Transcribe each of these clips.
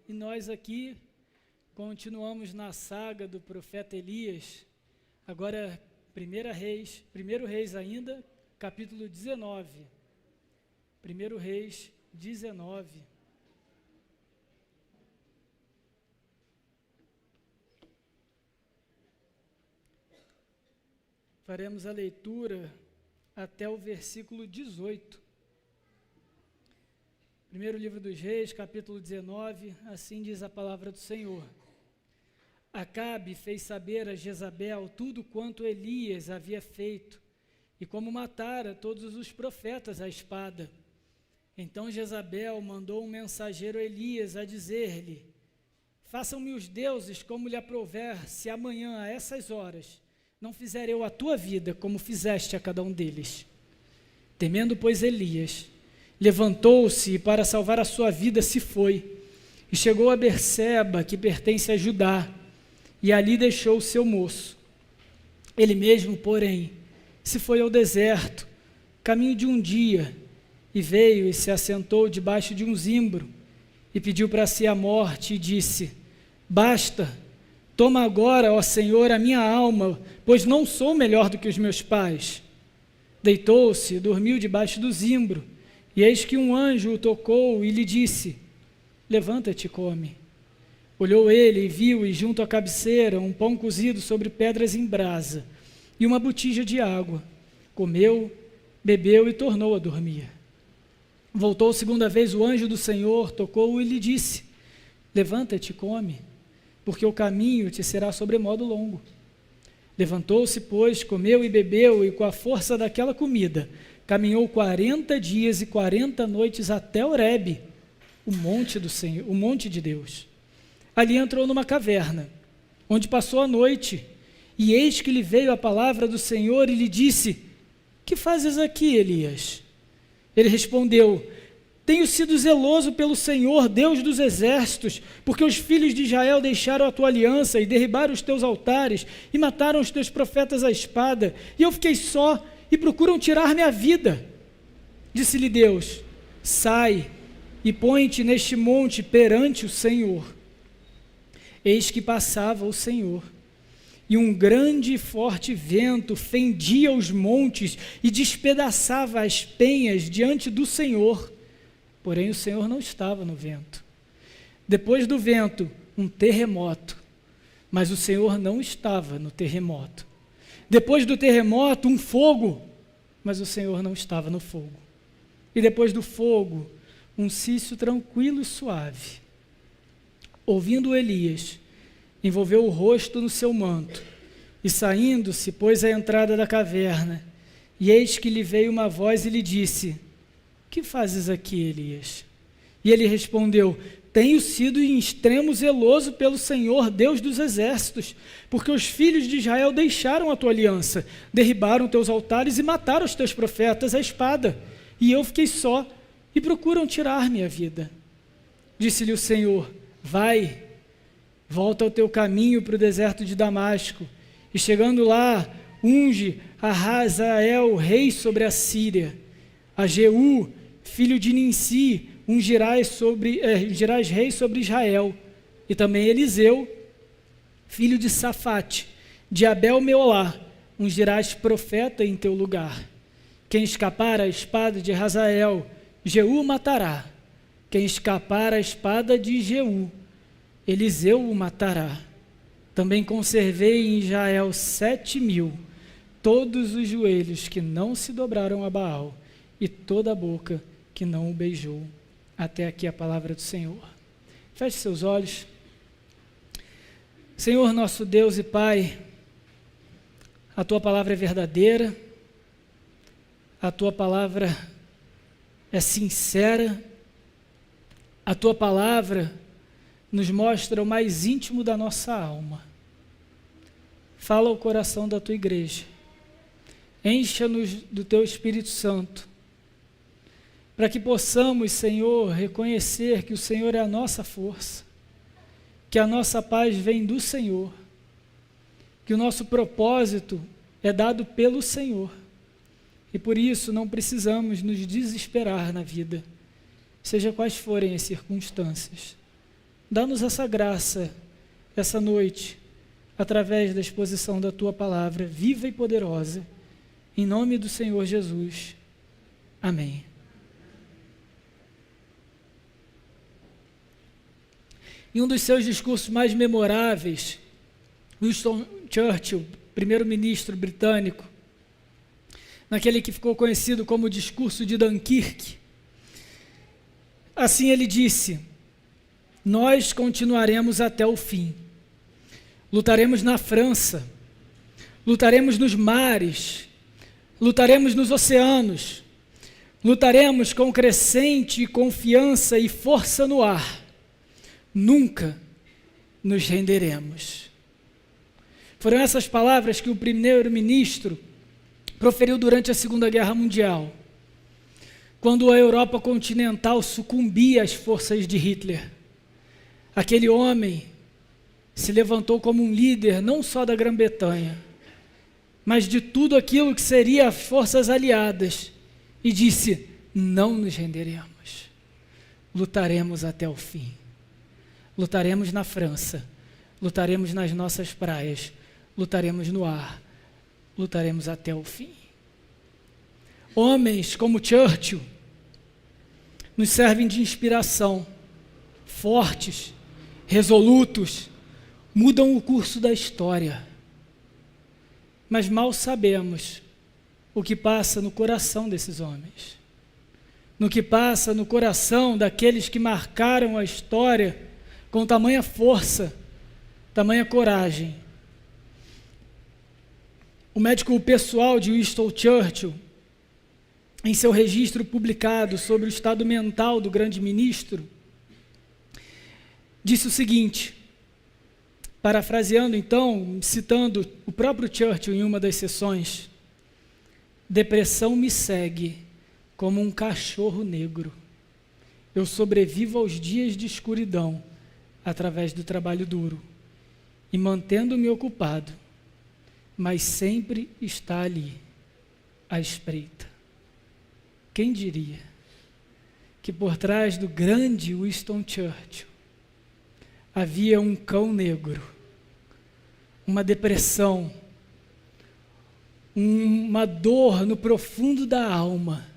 E nós aqui continuamos na saga do profeta Elias, agora 1 Reis ainda, capítulo 19. 1 Reis 19. Faremos a leitura até o versículo 18. Primeiro livro dos Reis, capítulo 19, assim diz a palavra do Senhor. Acabe fez saber a Jezabel tudo quanto Elias havia feito, e como matara todos os profetas à espada. Então Jezabel mandou um mensageiro a Elias a dizer-lhe: façam-me os deuses como lhe aprouver, se amanhã, a essas horas, não fizer eu a tua vida como fizeste a cada um deles. Temendo, pois, Elias, levantou-se e para salvar a sua vida se foi, e chegou a Berseba, que pertence a Judá, e ali deixou o seu moço. Ele mesmo, porém, se foi ao deserto, caminho de um dia, e veio e se assentou debaixo de um zimbro, e pediu para si a morte, e disse: basta, toma agora, ó Senhor, a minha alma, pois não sou melhor do que os meus pais. Deitou-se e dormiu debaixo do zimbro, e eis que um anjo o tocou e lhe disse: levanta-te e come. Olhou ele e viu, e junto à cabeceira, um pão cozido sobre pedras em brasa, e uma botija de água. Comeu, bebeu e tornou a dormir. Voltou segunda vez o anjo do Senhor, tocou-o e lhe disse: levanta-te e come, porque o caminho te será sobremodo longo. Levantou-se, pois, comeu e bebeu, e com a força daquela comida, caminhou 40 dias e 40 noites até Horebe, o monte do Senhor, o monte de Deus. Ali entrou numa caverna, onde passou a noite, e eis que lhe veio a palavra do Senhor e lhe disse: que fazes aqui, Elias? Ele respondeu: tenho sido zeloso pelo Senhor, Deus dos exércitos, porque os filhos de Israel deixaram a tua aliança e derribaram os teus altares e mataram os teus profetas à espada, e eu fiquei só e procuram tirar-me a vida. Disse-lhe Deus: sai e põe-te neste monte perante o Senhor. Eis que passava o Senhor, e um grande e forte vento fendia os montes e despedaçava as penhas diante do Senhor. Porém o Senhor não estava no vento. Depois do vento, um terremoto, mas o Senhor não estava no terremoto. Depois do terremoto, um fogo, mas o Senhor não estava no fogo. E depois do fogo, um cício tranquilo e suave. Ouvindo Elias, envolveu o rosto no seu manto, e saindo-se, pôs à entrada da caverna. E eis que lhe veio uma voz e lhe disse: que fazes aqui, Elias? E ele respondeu: tenho sido em extremo zeloso pelo Senhor, Deus dos exércitos, porque os filhos de Israel deixaram a tua aliança, derribaram teus altares e mataram os teus profetas à espada, e eu fiquei só, e procuram tirar-me a vida. Disse-lhe o Senhor: vai, volta ao teu caminho para o deserto de Damasco, e chegando lá, unge a Hazael, rei sobre a Síria. A Jeú, filho de Ninsi, ungirás rei sobre Israel. E também Eliseu, filho de Safate, de Abel-Meolá, ungirás profeta em teu lugar. Quem escapar à espada de Hazael, Jeú matará. Quem escapar à espada de Jeú, Eliseu o matará. Também conservei em Israel 7.000, todos os joelhos que não se dobraram a Baal, e toda a boca que não o beijou. Até aqui a palavra do Senhor. Feche seus olhos. Senhor, nosso Deus e Pai, a Tua palavra é verdadeira, a Tua palavra é sincera, a Tua palavra nos mostra o mais íntimo da nossa alma. Fala ao coração da Tua igreja, encha-nos do Teu Espírito Santo, para que possamos, Senhor, reconhecer que o Senhor é a nossa força, que a nossa paz vem do Senhor, que o nosso propósito é dado pelo Senhor, e por isso não precisamos nos desesperar na vida, seja quais forem as circunstâncias, dá-nos essa graça, essa noite, através da exposição da Tua palavra, viva e poderosa, em nome do Senhor Jesus. Amém. Em um dos seus discursos mais memoráveis, Winston Churchill, primeiro-ministro britânico, naquele que ficou conhecido como o discurso de Dunkirk, assim ele disse: nós continuaremos até o fim. Lutaremos na França, lutaremos nos mares, lutaremos nos oceanos, lutaremos com crescente confiança e força no ar. Nunca nos renderemos. Foram essas palavras que o primeiro-ministro proferiu durante a Segunda Guerra Mundial, quando a Europa continental sucumbia às forças de Hitler. Aquele homem se levantou como um líder não só da Grã-Bretanha, mas de tudo aquilo que seria as forças aliadas, e disse: não nos renderemos, lutaremos até o fim. Lutaremos na França, lutaremos nas nossas praias, lutaremos no ar, lutaremos até o fim. Homens como Churchill nos servem de inspiração, fortes, resolutos, mudam o curso da história. Mas mal sabemos o que passa no coração desses homens, no que passa no coração daqueles que marcaram a história com tamanha força, tamanha coragem. O médico pessoal de Winston Churchill, em seu registro publicado sobre o estado mental do grande ministro, disse o seguinte, parafraseando então, citando o próprio Churchill em uma das sessões: depressão me segue como um cachorro negro. Eu sobrevivo aos dias de escuridão através do trabalho duro e mantendo-me ocupado, mas sempre está ali, à espreita. Quem diria que por trás do grande Winston Churchill havia um cão negro, uma depressão, uma dor no profundo da alma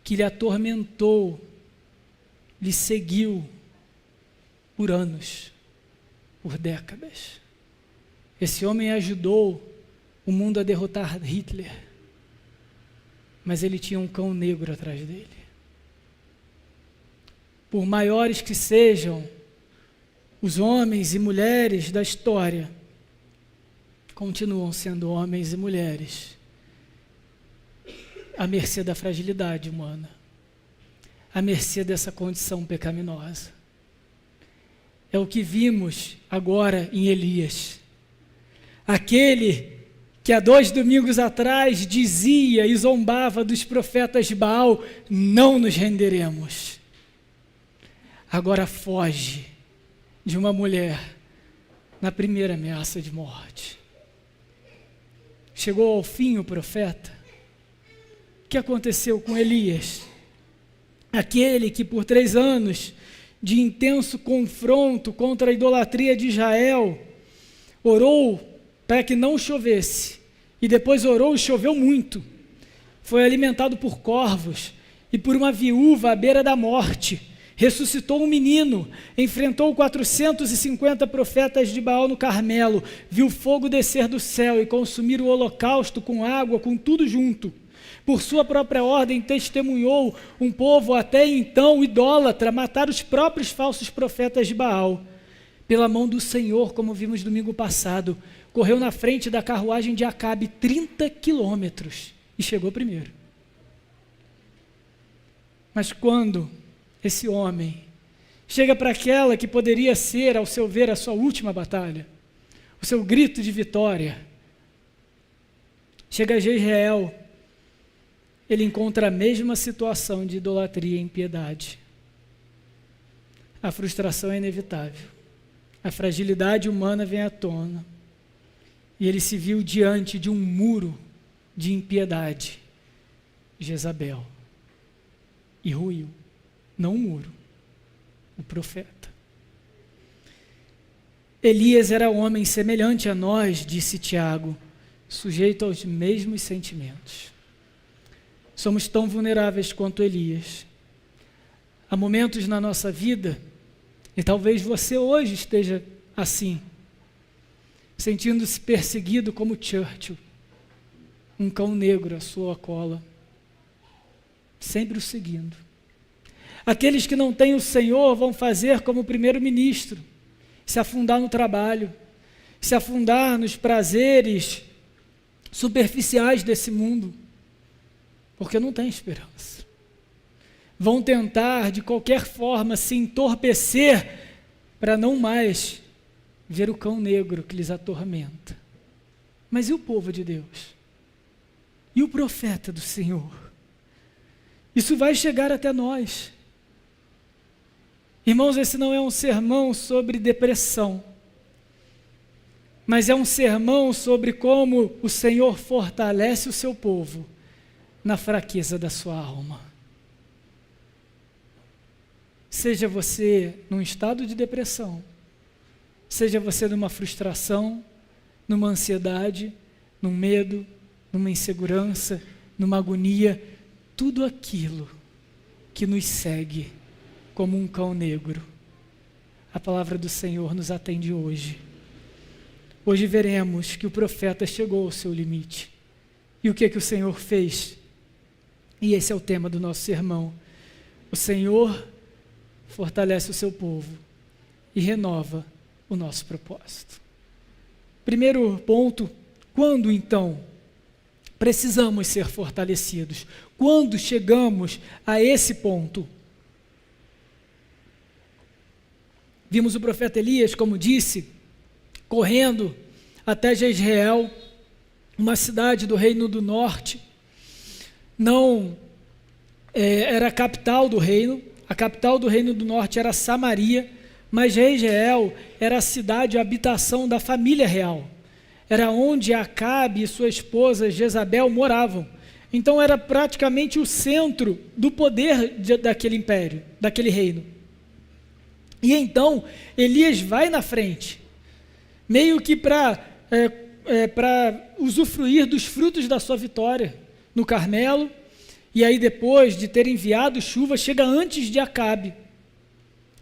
que lhe atormentou, lhe seguiu por anos, por décadas. Esse homem ajudou o mundo a derrotar Hitler, mas ele tinha um cão negro atrás dele. Por maiores que sejam os homens e mulheres da história, continuam sendo homens e mulheres à mercê da fragilidade humana, à mercê dessa condição pecaminosa. É o que vimos agora em Elias. Aquele que há 2 domingos atrás dizia e zombava dos profetas de Baal: não nos renderemos. Agora foge de uma mulher na primeira ameaça de morte. Chegou ao fim o profeta. O que aconteceu com Elias? Aquele que por 3 anos de intenso confronto contra a idolatria de Israel, orou para que não chovesse, e depois orou e choveu muito. Foi alimentado por corvos e por uma viúva à beira da morte. Ressuscitou um menino, enfrentou 450 profetas de Baal no Carmelo, viu fogo descer do céu e consumir o holocausto com água, com tudo junto. Por sua própria ordem, testemunhou um povo até então idólatra matar os próprios falsos profetas de Baal. Pela mão do Senhor, como vimos domingo passado, correu na frente da carruagem de Acabe 30 quilômetros e chegou primeiro. Mas quando esse homem chega para aquela que poderia ser, ao seu ver, a sua última batalha, o seu grito de vitória, chega a Jezreel, ele encontra a mesma situação de idolatria e impiedade. A frustração é inevitável. A fragilidade humana vem à tona. E ele se viu diante de um muro de impiedade, Jezabel. E ruiu. Não o muro, o profeta. Elias era homem semelhante a nós, disse Tiago, sujeito aos mesmos sentimentos. Somos tão vulneráveis quanto Elias. Há momentos na nossa vida, e talvez você hoje esteja assim, sentindo-se perseguido como Churchill, um cão negro à sua cola, sempre o seguindo. Aqueles que não têm o Senhor vão fazer como o primeiro-ministro, se afundar no trabalho, se afundar nos prazeres superficiais desse mundo, porque não tem esperança. Vão tentar, de qualquer forma, se entorpecer para não mais ver o cão negro que lhes atormenta. Mas e o povo de Deus? E o profeta do Senhor? Isso vai chegar até nós. Irmãos, esse não é um sermão sobre depressão, mas é um sermão sobre como o Senhor fortalece o seu povo na fraqueza da sua alma. Seja você num estado de depressão, seja você numa frustração, numa ansiedade, num medo, numa insegurança, numa agonia, tudo aquilo que nos segue como um cão negro. A palavra do Senhor nos atende hoje. Hoje veremos que o profeta chegou ao seu limite. E o que o Senhor fez? E esse é o tema do nosso sermão. O Senhor fortalece o seu povo e renova o nosso propósito. Primeiro ponto, quando então precisamos ser fortalecidos? Quando chegamos a esse ponto? Vimos o profeta Elias, como disse, correndo até Jezreel, uma cidade do Reino do Norte. Não era a capital do reino, a capital do Reino do Norte era Samaria, mas Jezreel era a cidade, a habitação da família real. Era onde Acabe e sua esposa Jezabel moravam. Então era praticamente o centro do poder daquele império, daquele reino. E então, Elias vai na frente, meio que para usufruir dos frutos da sua vitória no Carmelo, e aí depois de ter enviado chuva, chega antes de Acabe,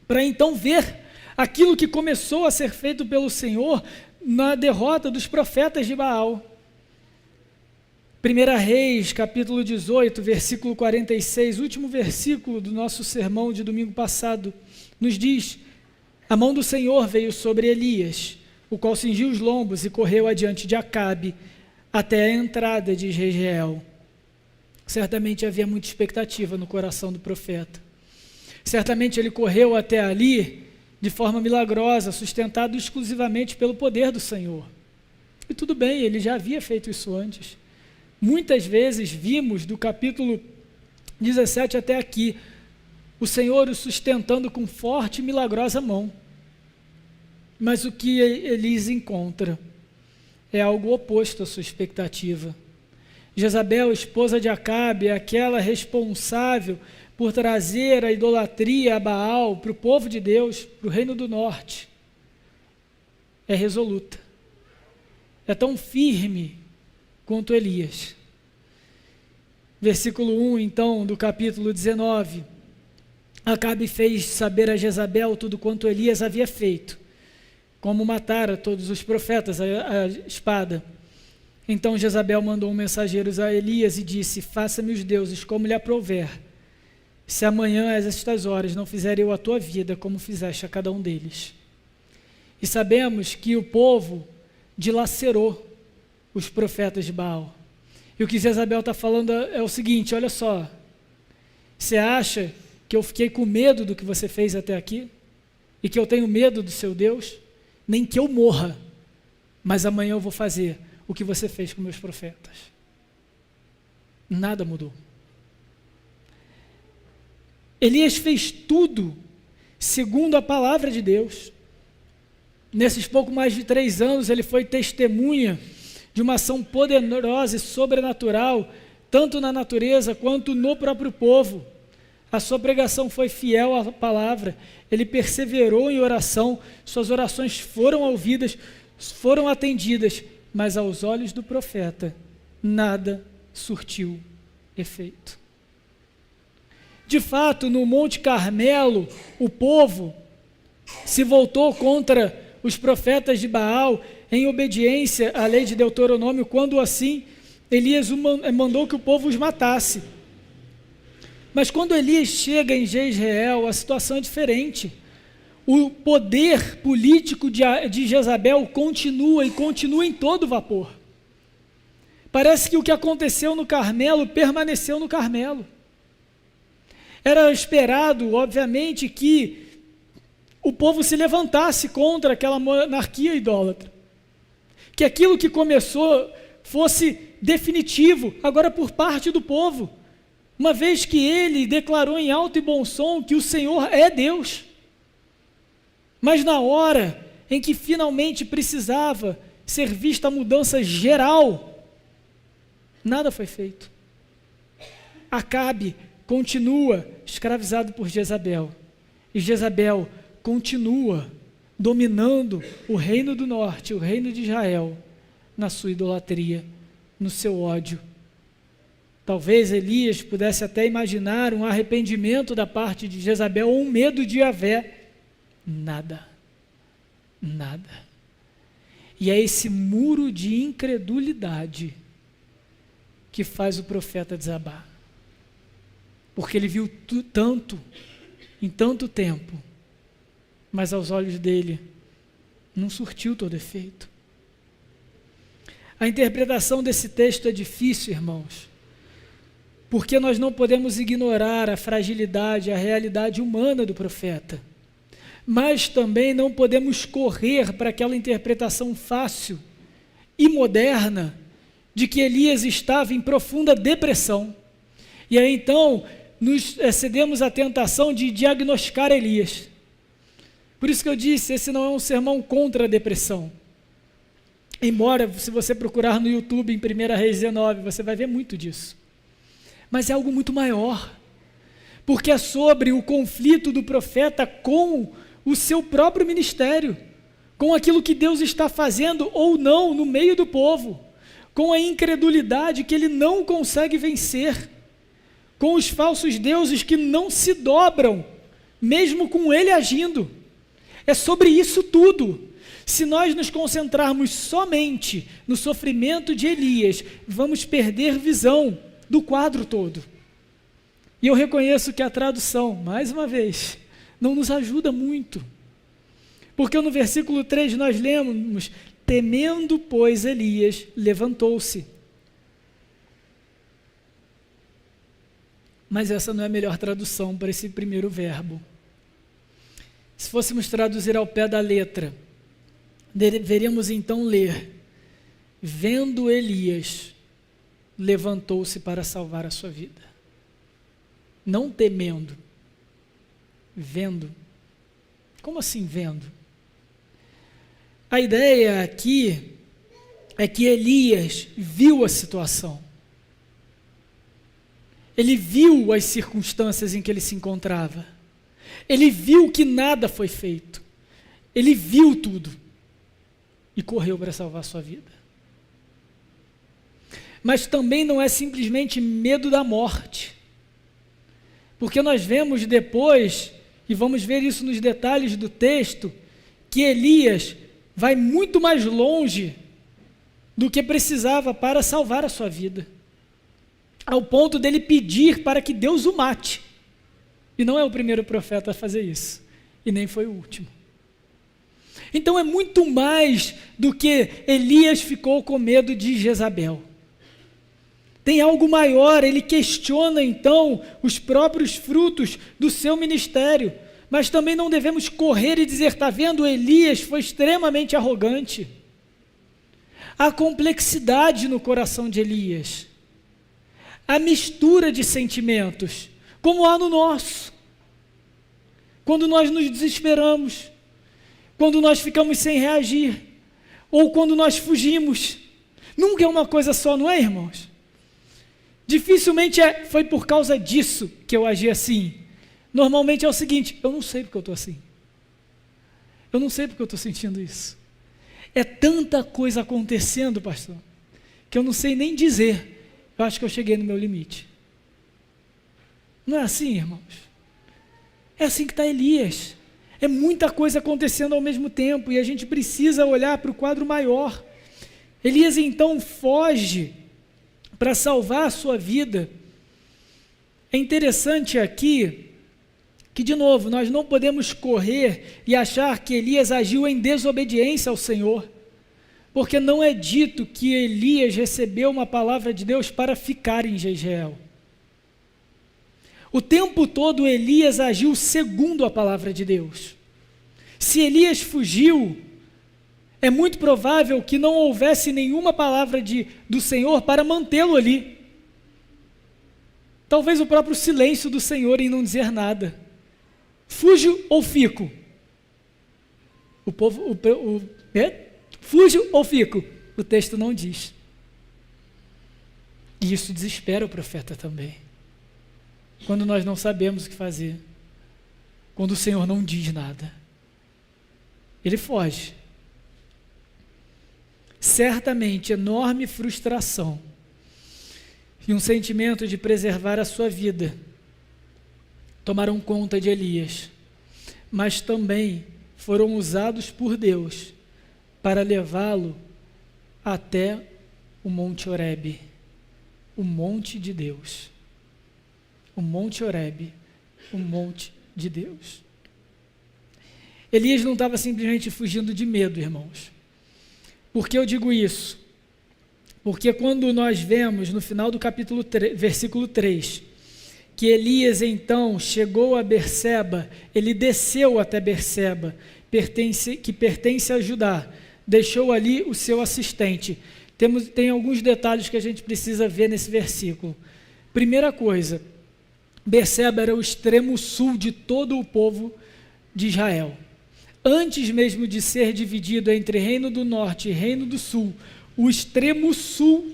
para então ver aquilo que começou a ser feito pelo Senhor na derrota dos profetas de Baal. 1 Reis, capítulo 18, versículo 46, último versículo do nosso sermão de domingo passado, nos diz: a mão do Senhor veio sobre Elias, o qual cingiu os lombos e correu adiante de Acabe até a entrada de Jezreel. Certamente havia muita expectativa no coração do profeta. Certamente ele correu até ali de forma milagrosa, sustentado exclusivamente pelo poder do Senhor. E tudo bem, ele já havia feito isso antes. Muitas vezes vimos do capítulo 17 até aqui, o Senhor o sustentando com forte e milagrosa mão. Mas o que Elias encontra é algo oposto à sua expectativa. Jezabel, esposa de Acabe, é aquela responsável por trazer a idolatria a Baal para o povo de Deus, para o Reino do Norte. É resoluta. É tão firme quanto Elias. Versículo 1, então, do capítulo 19. Acabe fez saber a Jezabel tudo quanto Elias havia feito, como matara todos os profetas a espada. Então Jezabel mandou mensageiros a Elias e disse: faça-me os deuses como lhe aprouver, se amanhã a estas horas não fizer eu a tua vida como fizeste a cada um deles. E sabemos que o povo dilacerou os profetas de Baal. E o que Jezabel está falando é o seguinte: olha só, você acha que eu fiquei com medo do que você fez até aqui? E que eu tenho medo do seu Deus? Nem que eu morra, mas amanhã eu vou fazer o que você fez com meus profetas. Nada mudou. Elias fez tudo segundo a palavra de Deus. Nesses pouco mais de 3 anos, ele foi testemunha de uma ação poderosa e sobrenatural, tanto na natureza quanto no próprio povo. A sua pregação foi fiel à palavra, ele perseverou em oração, suas orações foram ouvidas, foram atendidas, mas aos olhos do profeta, nada surtiu efeito. De fato, no Monte Carmelo, o povo se voltou contra os profetas de Baal em obediência à lei de Deuteronômio, quando assim Elias mandou que o povo os matasse. Mas quando Elias chega em Jezreel, a situação é diferente. O poder político de Jezabel continua em todo vapor. Parece que o que aconteceu no Carmelo permaneceu no Carmelo. Era esperado, obviamente, que o povo se levantasse contra aquela monarquia idólatra. Que aquilo que começou fosse definitivo, agora por parte do povo. Uma vez que ele declarou em alto e bom som que o Senhor é Deus. Mas na hora em que finalmente precisava ser vista a mudança geral, nada foi feito. Acabe continua escravizado por Jezabel. E Jezabel continua dominando o reino do norte, o reino de Israel, na sua idolatria, no seu ódio. Talvez Elias pudesse até imaginar um arrependimento da parte de Jezabel ou um medo de Yahvé. Nada. Nada. E é esse muro de incredulidade que faz o profeta desabar. Porque ele viu tanto, em tanto tempo, mas aos olhos dele não surtiu todo efeito. A interpretação desse texto é difícil, irmãos, porque nós não podemos ignorar a fragilidade, a realidade humana do profeta, mas também não podemos correr para aquela interpretação fácil e moderna de que Elias estava em profunda depressão. E aí então nos cedemos à tentação de diagnosticar Elias. Por isso que eu disse, esse não é um sermão contra a depressão. Embora, se você procurar no YouTube em 1 Reis 19, você vai ver muito disso. Mas é algo muito maior, porque é sobre o conflito do profeta com o seu próprio ministério, com aquilo que Deus está fazendo ou não no meio do povo, com a incredulidade que ele não consegue vencer, com os falsos deuses que não se dobram, mesmo com ele agindo. É sobre isso tudo. Se nós nos concentrarmos somente no sofrimento de Elias, vamos perder visão do quadro todo. E eu reconheço que a tradução, mais uma vez, não nos ajuda muito. Porque no versículo 3 nós lemos, temendo, pois, Elias levantou-se. Mas essa não é a melhor tradução para esse primeiro verbo. Se fôssemos traduzir ao pé da letra, deveríamos então ler, vendo Elias, levantou-se para salvar a sua vida. Não temendo, vendo. Como assim vendo? A ideia aqui é que Elias viu a situação. Ele viu as circunstâncias em que ele se encontrava. Ele viu que nada foi feito. Ele viu tudo. E correu para salvar a sua vida. Mas também não é simplesmente medo da morte. Porque nós vemos depois, e vamos ver isso nos detalhes do texto, que Elias vai muito mais longe do que precisava para salvar a sua vida. Ao ponto dele pedir para que Deus o mate. E não é o primeiro profeta a fazer isso. E nem foi o último. Então é muito mais do que Elias ficou com medo de Jezabel. Tem algo maior, ele questiona então os próprios frutos do seu ministério. Mas também não devemos correr e dizer, está vendo, Elias foi extremamente arrogante. Há complexidade no coração de Elias. A mistura de sentimentos, como há no nosso. Quando nós nos desesperamos, quando nós ficamos sem reagir, ou quando nós fugimos. Nunca é uma coisa só, não é, irmãos? Dificilmente foi por causa disso que eu agi assim. normalmente é o seguinte: eu não sei porque eu estou assim. Eu não sei porque eu estou sentindo isso. É tanta coisa acontecendo, pastor, que eu não sei nem dizer. Eu acho que eu cheguei no meu limite. Não é assim, irmãos? É assim que está Elias. É muita coisa acontecendo ao mesmo tempo e a gente precisa olhar para o quadro maior. Elias então foge para salvar a sua vida. É interessante aqui que, de novo, nós não podemos correr e achar que Elias agiu em desobediência ao Senhor, porque não é dito que Elias recebeu uma palavra de Deus para ficar em Jezreel. O tempo todo Elias agiu segundo a palavra de Deus. Se Elias fugiu, é muito provável que não houvesse nenhuma palavra do Senhor para mantê-lo ali. Talvez o próprio silêncio do Senhor em não dizer nada. Fujo ou fico? Fujo ou fico? O texto não diz. E isso desespera o profeta também. Quando nós não sabemos o que fazer. Quando o Senhor não diz nada. Ele foge. Certamente, enorme frustração e um sentimento de preservar a sua vida tomaram conta de Elias, mas também foram usados por Deus para levá-lo até o Monte Horebe, o monte de Deus. O Monte Horebe, o monte de Deus. Elias não estava simplesmente fugindo de medo, irmãos. Por que eu digo isso? Porque quando nós vemos no final do capítulo 3, versículo 3, que Elias então chegou a Berseba, ele desceu até Berseba, que pertence a Judá, deixou ali o seu assistente. Tem alguns detalhes que a gente precisa ver nesse versículo. Primeira coisa, Berseba era o extremo sul de todo o povo de Israel. Antes mesmo de ser dividido entre Reino do Norte e Reino do Sul, o extremo sul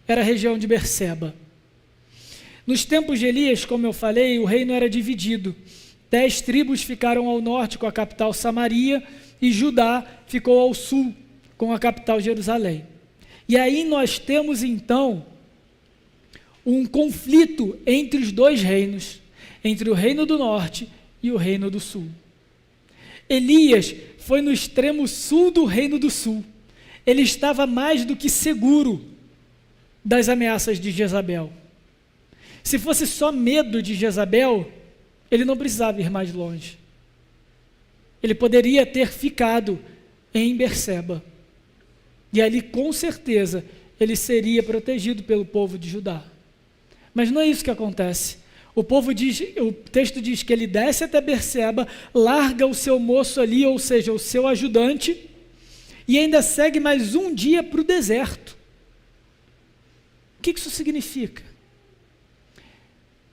era a região de Berseba. Nos tempos de Elias, como eu falei, o reino era dividido. 10 tribos ficaram ao norte com a capital Samaria e Judá ficou ao sul com a capital Jerusalém. E aí nós temos então um conflito entre os dois reinos, entre o reino do norte e o reino do sul. Elias foi no extremo sul do reino do sul. Ele estava mais do que seguro das ameaças de Jezabel. Se fosse só medo de Jezabel, ele não precisava ir mais longe. Ele poderia ter ficado em Berseba. E ali, com certeza, ele seria protegido pelo povo de Judá. Mas não é isso que acontece. O texto diz que ele desce até Berseba, larga o seu moço ali, ou seja, o seu ajudante, e ainda segue mais um dia para o deserto. O que isso significa?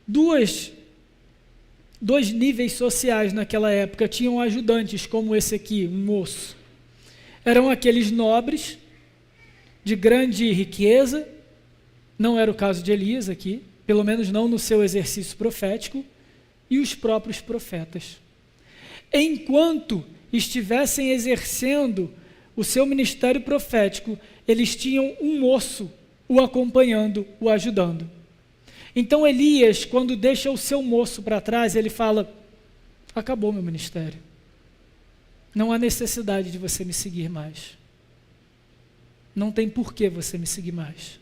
Dois níveis sociais naquela época tinham ajudantes como esse aqui, um moço. Eram aqueles nobres, de grande riqueza, não era o caso de Elias aqui, pelo menos não no seu exercício profético, e os próprios profetas. Enquanto estivessem exercendo o seu ministério profético, eles tinham um moço o acompanhando, o ajudando. Então Elias, quando deixa o seu moço para trás, ele fala: acabou meu ministério. Não há necessidade de você me seguir mais. Não tem por que você me seguir mais.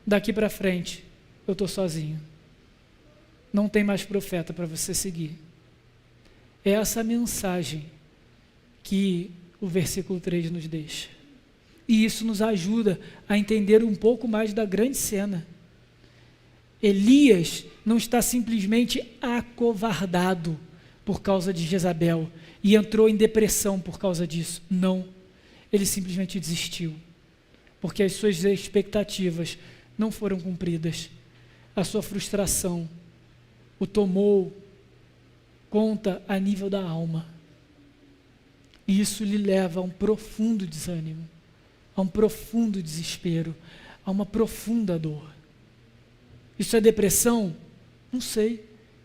Daqui para frente, eu estou sozinho. Não tem mais profeta para você seguir. É essa mensagem que o versículo 3 nos deixa. E isso nos ajuda a entender um pouco mais da grande cena. Elias não está simplesmente acovardado por causa de Jezabel e entrou em depressão por causa disso. Não. Ele simplesmente desistiu. Porque as suas expectativas não foram cumpridas. A sua frustração o tomou conta a nível da alma. E isso lhe leva a um profundo desânimo, a um profundo desespero, a uma profunda dor. Isso é depressão? Não sei.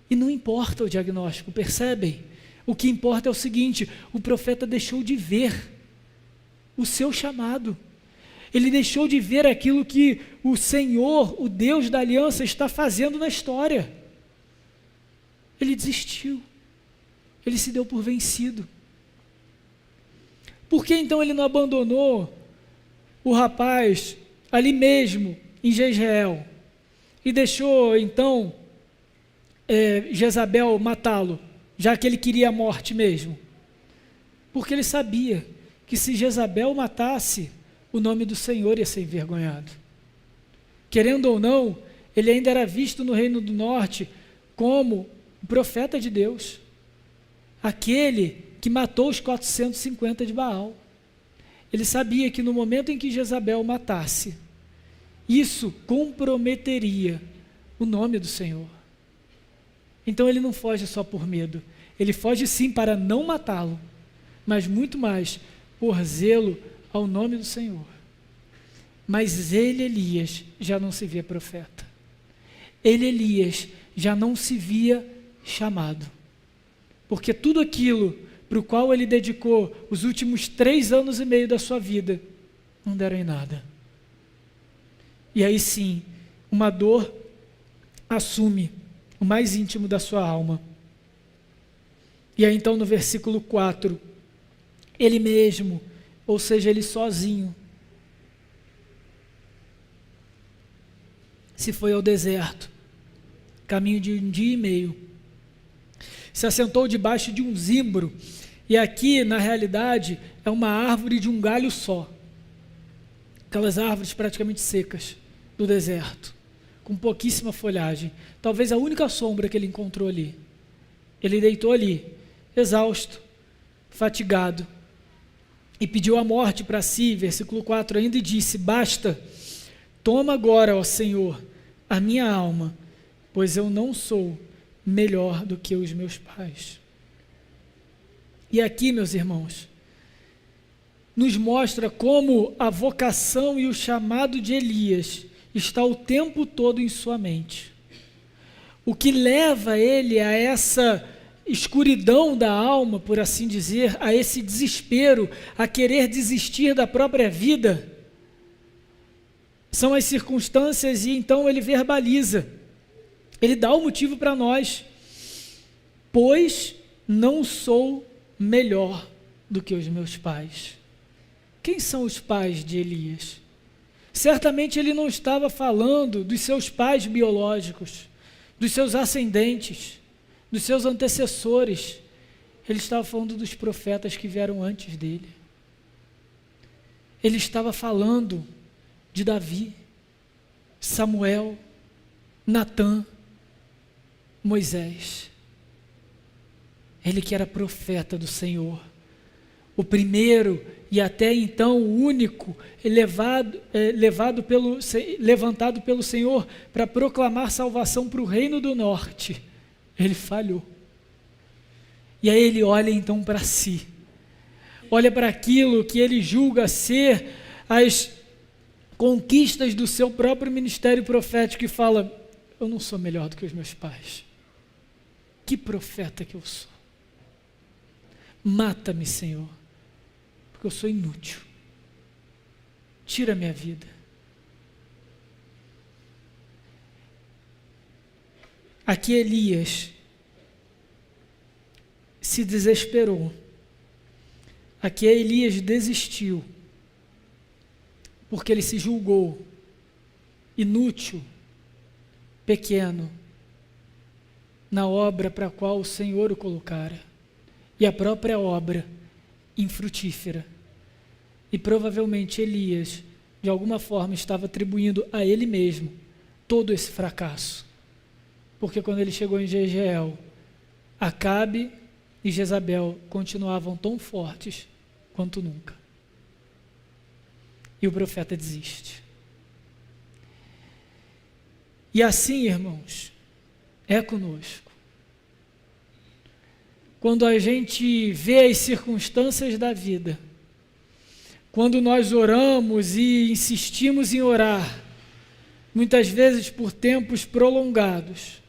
E não importa o diagnóstico, percebem? O que importa é o seguinte: o profeta deixou de ver o seu chamado. Ele deixou de ver aquilo que o Senhor, o Deus da aliança, está fazendo na história. Ele desistiu. Ele se deu por vencido. Por que então ele não abandonou o rapaz ali mesmo, em Jezreel, e deixou então Jezabel matá-lo, já que ele queria a morte mesmo? Porque ele sabia que se Jezabel matasse, o nome do Senhor ia ser envergonhado. Querendo ou não, ele ainda era visto no Reino do Norte como o profeta de Deus, aquele que matou os 450 de Baal. Ele sabia que no momento em que Jezabel matasse, isso comprometeria o nome do Senhor. Então ele não foge só por medo, ele foge sim para não matá-lo, mas muito mais por zelo ao nome do Senhor. Mas ele, Elias, já não se via profeta. Ele, Elias, já não se via chamado. Porque tudo aquilo para o qual ele dedicou os últimos 3 anos e meio da sua vida, não deram em nada. E aí sim, uma dor assume o mais íntimo da sua alma. E aí então no versículo 4, ele mesmo, ou seja, ele sozinho, se foi ao deserto, caminho de 1 dia e meio, se assentou debaixo de um zimbro, e aqui na realidade é uma árvore de um galho só, aquelas árvores praticamente secas do deserto, com pouquíssima folhagem, talvez a única sombra que ele encontrou ali. Ele deitou ali, exausto, fatigado, e pediu a morte para si, versículo 4 ainda, e disse: basta, toma agora, ó Senhor, a minha alma, pois eu não sou melhor do que os meus pais. E aqui, meus irmãos, nos mostra como a vocação e o chamado de Elias está o tempo todo em sua mente. O que leva ele a essa escuridão da alma, por assim dizer, a esse desespero, a querer desistir da própria vida, são as circunstâncias, e então ele verbaliza, ele dá o motivo para nós: pois não sou melhor do que os meus pais. Quem são os pais de Elias? Certamente ele não estava falando dos seus pais biológicos, dos seus ascendentes, dos seus antecessores. Ele estava falando dos profetas que vieram antes dele. Ele estava falando de Davi, Samuel, Natã, Moisés. Ele que era profeta do Senhor, o primeiro e até então o único levantado pelo Senhor para proclamar salvação para o Reino do Norte. Ele falhou. E aí ele olha então para si, olha para aquilo que ele julga ser as conquistas do seu próprio ministério profético e fala: eu não sou melhor do que os meus pais. Que profeta que eu sou. Mata-me, Senhor, porque eu sou inútil. Tira a minha vida. Aqui Elias se desesperou. Aqui Elias desistiu, porque ele se julgou inútil, pequeno, na obra para a qual o Senhor o colocara, e a própria obra infrutífera. E provavelmente Elias, de alguma forma, estava atribuindo a ele mesmo todo esse fracasso, porque quando ele chegou em Jezreel, Acabe e Jezabel continuavam tão fortes quanto nunca. E o profeta desiste. E assim, irmãos, é conosco. Quando a gente vê as circunstâncias da vida, quando nós oramos e insistimos em orar, muitas vezes por tempos prolongados,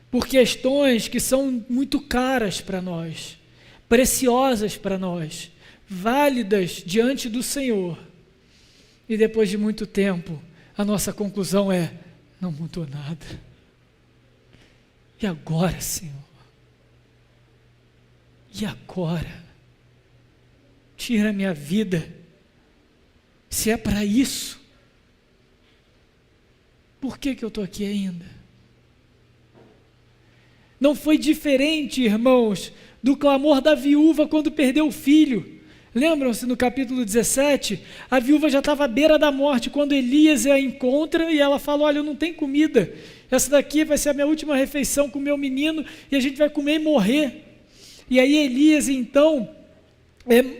por questões que são muito caras para nós, preciosas para nós, válidas diante do Senhor. E depois de muito tempo, a nossa conclusão é: não mudou nada. E agora, Senhor? E agora? Tira a minha vida. Se é para isso, por que eu estou aqui ainda? Não foi diferente, irmãos, do clamor da viúva quando perdeu o filho. Lembram-se, no capítulo 17, a viúva já estava à beira da morte, quando Elias a encontra e ela fala: olha, eu não tenho comida, essa daqui vai ser a minha última refeição com o meu menino, e a gente vai comer e morrer. E aí Elias, então,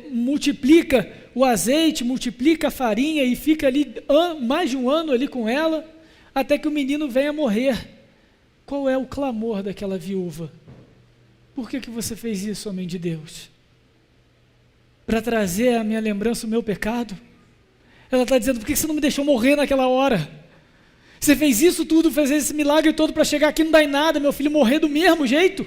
multiplica o azeite, multiplica a farinha, e fica ali mais de um ano ali com ela, até que o menino venha morrer. Qual é o clamor daquela viúva? Por que você fez isso, homem de Deus? Para trazer à minha lembrança o meu pecado? Ela está dizendo: por que você não me deixou morrer naquela hora? Você fez isso tudo, fez esse milagre todo para chegar aqui, não dá em nada, meu filho morrer do mesmo jeito.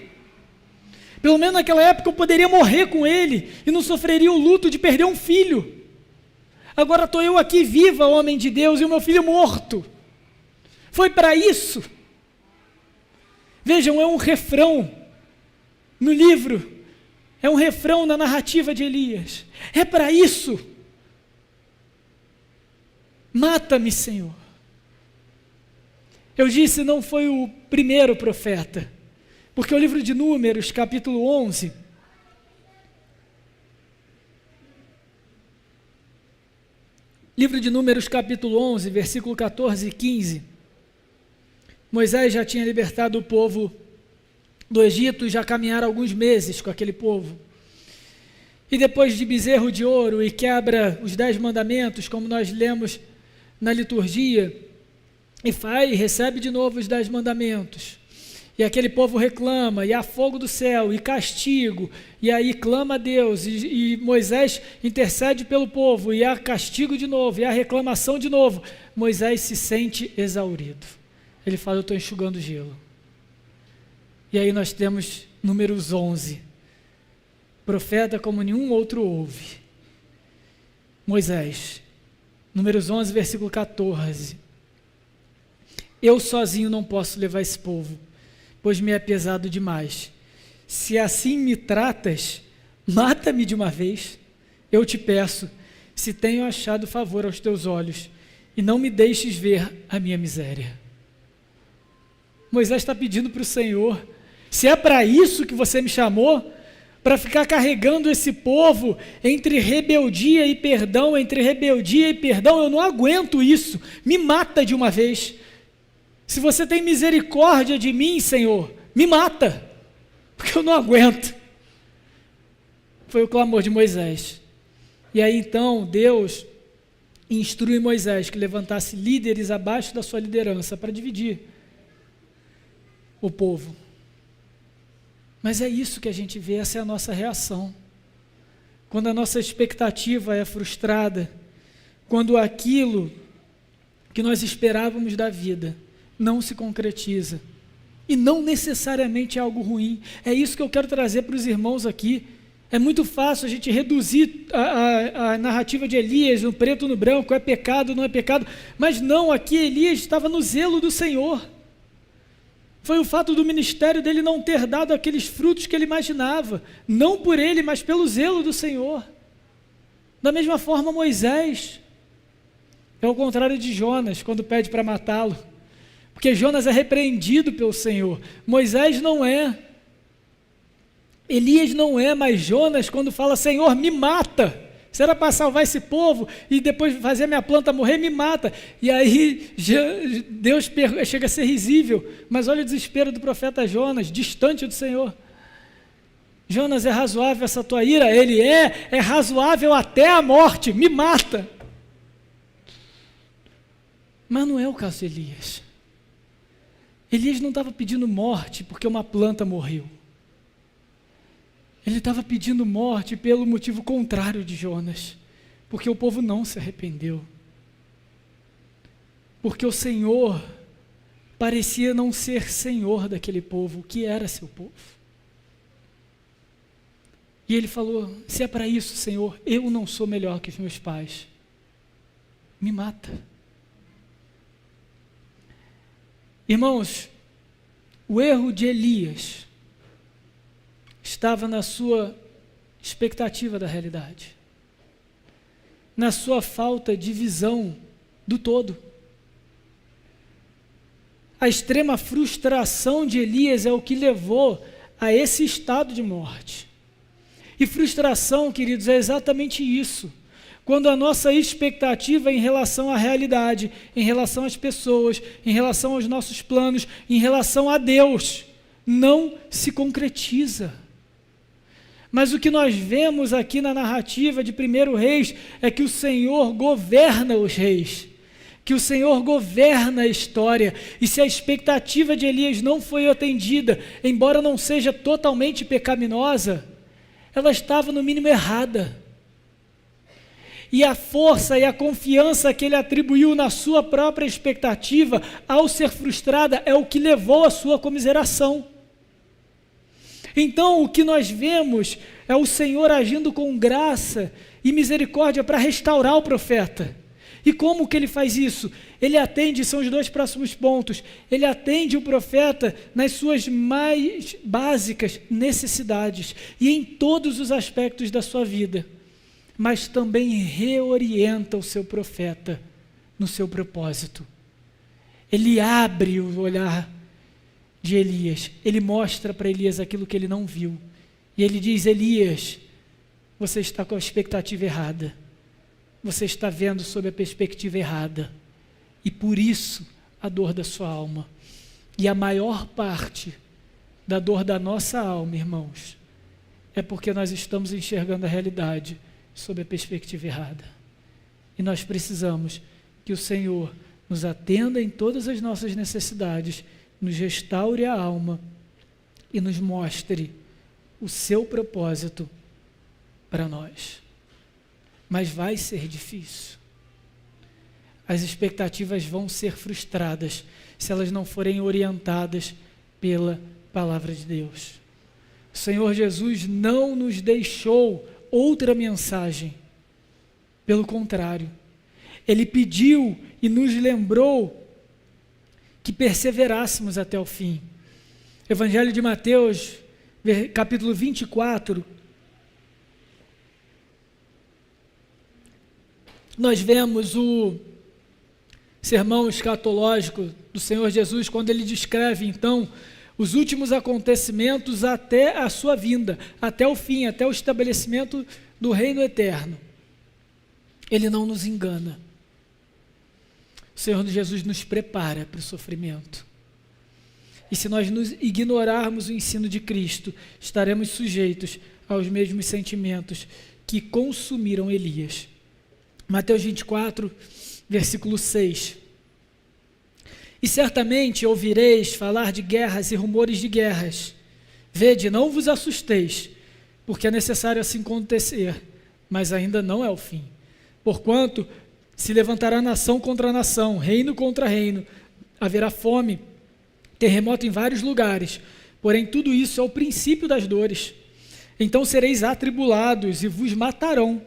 Pelo menos naquela época eu poderia morrer com ele e não sofreria o luto de perder um filho. Agora estou eu aqui viva, homem de Deus, e o meu filho morto. Foi para isso. Vejam, é um refrão no livro, é um refrão na narrativa de Elias. É para isso. Mata-me, Senhor. Eu disse, não foi o primeiro profeta, porque o livro de Números, capítulo 11, livro de Números, capítulo 11, versículo 14 e 15, Moisés já tinha libertado o povo do Egito e já caminharam alguns meses com aquele povo. E depois de bezerro de ouro e quebra os 10 mandamentos, como nós lemos na liturgia, e recebe de novo os 10 mandamentos. E aquele povo reclama, e há fogo do céu, e castigo, e aí clama a Deus, e Moisés intercede pelo povo, e há castigo de novo, e há reclamação de novo. Moisés se sente exaurido. Ele fala: eu estou enxugando gelo. E aí nós temos Números 11, profeta como nenhum outro houve. Moisés, Números 11, versículo 14. Eu sozinho não posso levar esse povo, pois me é pesado demais. Se assim me tratas, mata-me de uma vez. Eu te peço, se tenho achado favor aos teus olhos, e não me deixes ver a minha miséria. Moisés está pedindo para o Senhor: se é para isso que você me chamou, para ficar carregando esse povo entre rebeldia e perdão, eu não aguento isso, me mata de uma vez. Se você tem misericórdia de mim, Senhor, me mata, porque eu não aguento. Foi o clamor de Moisés. E aí então Deus instrui Moisés que levantasse líderes abaixo da sua liderança para dividir o povo. Mas é isso que a gente vê, essa é a nossa reação. Quando a nossa expectativa é frustrada, quando aquilo que nós esperávamos da vida não se concretiza, e não necessariamente é algo ruim. É isso que eu quero trazer para os irmãos aqui. É muito fácil a gente reduzir a narrativa de Elias, no preto no branco, é pecado, não é pecado, mas não, aqui Elias estava no zelo do Senhor. Foi o fato do ministério dele não ter dado aqueles frutos que ele imaginava, não por ele, mas pelo zelo do Senhor. Da mesma forma Moisés, é o contrário de Jonas, quando pede para matá-lo, porque Jonas é repreendido pelo Senhor, Moisés não é, Elias não é, mas Jonas, quando fala: Senhor, me mata, se era para salvar esse povo e depois fazer minha planta morrer, me mata. E aí Deus chega a ser risível, mas olha o desespero do profeta Jonas, distante do Senhor. Jonas, é razoável essa tua ira? Ele é razoável até a morte, me mata. Mas não é o caso de Elias. Elias não estava pedindo morte porque uma planta morreu. Ele estava pedindo morte pelo motivo contrário de Jonas, porque o povo não se arrependeu. Porque o Senhor parecia não ser senhor daquele povo, que era seu povo. E ele falou: se é para isso, Senhor, eu não sou melhor que os meus pais. Me mata. Irmãos, o erro de Elias estava na sua expectativa da realidade, na sua falta de visão do todo. A extrema frustração de Elias é o que levou a esse estado de morte. E frustração, queridos, é exatamente isso. Quando a nossa expectativa em relação à realidade, em relação às pessoas, em relação aos nossos planos, em relação a Deus, não se concretiza. Mas o que nós vemos aqui na narrativa de 1 Reis é que o Senhor governa os reis, que o Senhor governa a história, e se a expectativa de Elias não foi atendida, embora não seja totalmente pecaminosa, ela estava no mínimo errada. E a força e a confiança que ele atribuiu na sua própria expectativa, ao ser frustrada, é o que levou à sua comiseração. Então, o que nós vemos é o Senhor agindo com graça e misericórdia para restaurar o profeta. E como que ele faz isso? Ele atende, são os dois próximos pontos, ele atende o profeta nas suas mais básicas necessidades e em todos os aspectos da sua vida, mas também reorienta o seu profeta no seu propósito. Ele abre o olhar de Elias, ele mostra para Elias aquilo que ele não viu, e ele diz: Elias, você está com a expectativa errada, você está vendo sob a perspectiva errada, e por isso a dor da sua alma. E a maior parte da dor da nossa alma, irmãos, é porque nós estamos enxergando a realidade sob a perspectiva errada. E nós precisamos que o Senhor nos atenda em todas as nossas necessidades, nos restaure a alma e nos mostre o seu propósito para nós. Mas vai ser difícil. As expectativas vão ser frustradas se elas não forem orientadas pela palavra de Deus. O Senhor Jesus não nos deixou outra mensagem. Pelo contrário, Ele pediu e nos lembrou que perseverássemos até o fim. Evangelho de Mateus, capítulo 24, nós vemos o sermão escatológico do Senhor Jesus, quando ele descreve, então, os últimos acontecimentos até a sua vinda, até o fim, até o estabelecimento do reino eterno. Ele não nos engana. O Senhor Jesus nos prepara para o sofrimento. E se nós nos ignorarmos o ensino de Cristo, estaremos sujeitos aos mesmos sentimentos que consumiram Elias. Mateus 24, versículo 6. E certamente ouvireis falar de guerras e rumores de guerras. Vede, não vos assusteis, porque é necessário assim acontecer, mas ainda não é o fim. Porquanto se levantará nação contra nação, reino contra reino, haverá fome, terremoto em vários lugares, porém tudo isso é o princípio das dores. Então sereis atribulados e vos matarão,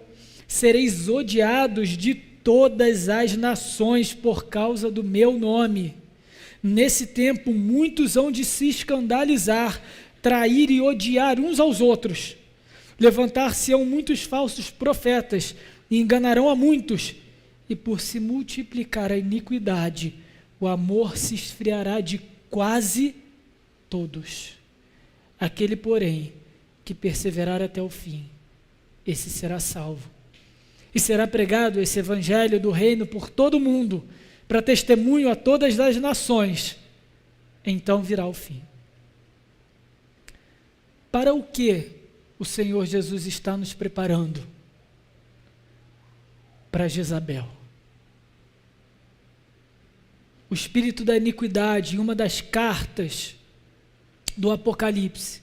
sereis odiados de todas as nações por causa do meu nome. Nesse tempo muitos hão de se escandalizar, trair e odiar uns aos outros. Levantar-se-ão muitos falsos profetas e enganarão a muitos. E por se multiplicar a iniquidade, o amor se esfriará de quase todos. Aquele, porém, que perseverar até o fim, esse será salvo. E será pregado esse evangelho do reino por todo o mundo, para testemunho a todas as nações. Então virá o fim. Para o que o Senhor Jesus está nos preparando? Para Jezabel. O espírito da iniquidade, em uma das cartas do Apocalipse,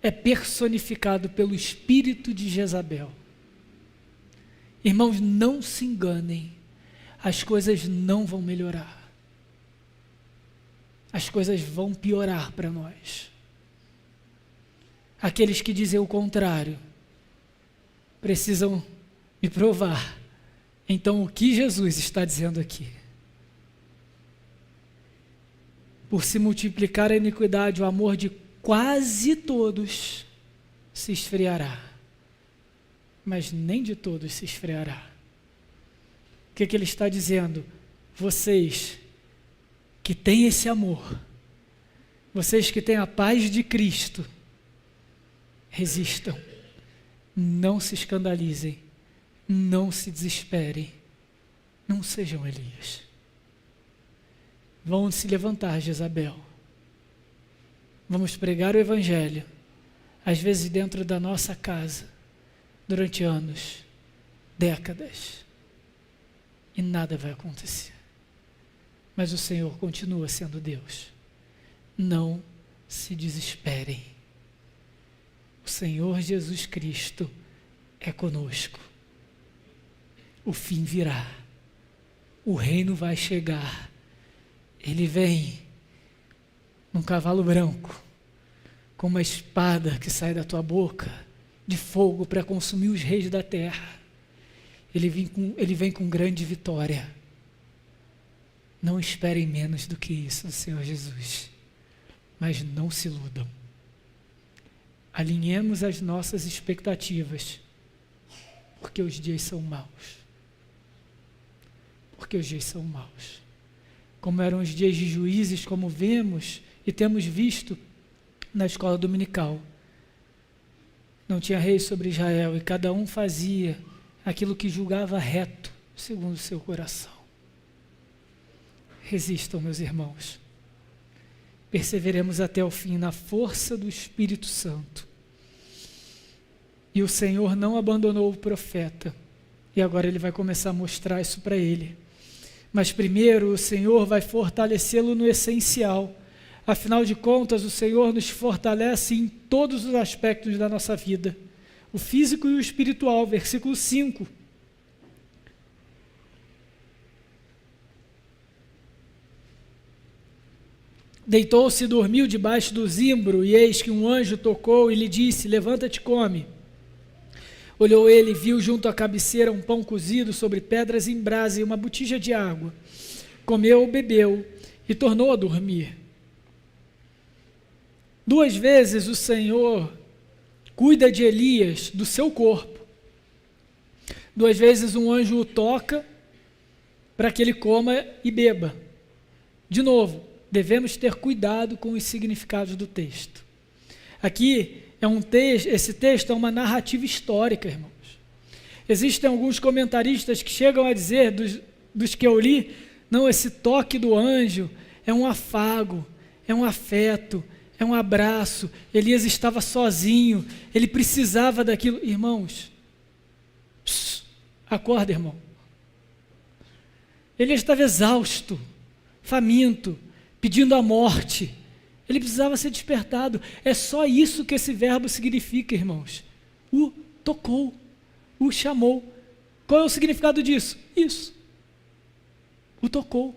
é personificado pelo espírito de Jezabel. Irmãos, não se enganem, as coisas não vão melhorar. as coisas vão piorar para nós. Aqueles que dizem o contrário precisam me provar. Então, o que Jesus está dizendo aqui? Por se multiplicar a iniquidade, o amor de quase todos se esfriará, mas nem de todos se esfriará. O que ele está dizendo? Vocês que têm esse amor, vocês que têm a paz de Cristo, resistam, não se escandalizem, não se desesperem, não sejam Elias. Vão se levantar, Jezabel. Vamos pregar o Evangelho, às vezes dentro da nossa casa, durante anos, décadas, e nada vai acontecer. Mas o Senhor continua sendo Deus. Não se desesperem. O Senhor Jesus Cristo é conosco. O fim virá. O reino vai chegar. Ele vem num cavalo branco, com uma espada que sai da tua boca, de fogo para consumir os reis da terra. Ele vem com grande vitória. Não esperem menos do que isso do Senhor Jesus. Mas não se iludam. Alinhemos as nossas expectativas, porque os dias são maus. Porque os dias são maus. Como eram os dias de Juízes, como vemos e temos visto na escola dominical. Não tinha rei sobre Israel, e cada um fazia aquilo que julgava reto, segundo o seu coração. Resistam, meus irmãos. Perseveremos até o fim na força do Espírito Santo. E o Senhor não abandonou o profeta. E agora ele vai começar a mostrar isso para ele. Mas primeiro o Senhor vai fortalecê-lo no essencial. Afinal de contas, o Senhor nos fortalece em todos os aspectos da nossa vida. O físico e o espiritual, versículo 5. Deitou-se e dormiu debaixo do zimbro, e eis que um anjo tocou e lhe disse: levanta-te e come. Olhou ele e viu junto à cabeceira um pão cozido sobre pedras em brasa e uma botija de água. Comeu, bebeu e tornou a dormir. 2 vezes o Senhor cuida de Elias, do seu corpo. 2 vezes um anjo o toca para que ele coma e beba. De novo, devemos ter cuidado com os significados do texto. Aqui, esse texto é uma narrativa histórica, irmãos. Existem alguns comentaristas que chegam a dizer, dos que eu li, não, esse toque do anjo é um afago, é um afeto, é um abraço. Elias estava sozinho, ele precisava daquilo. Irmãos, acorda, irmão. Elias estava exausto, faminto, pedindo a morte. Ele precisava ser despertado. É só isso que esse verbo significa, irmãos. O tocou, o chamou. Qual é o significado disso? Isso. O tocou.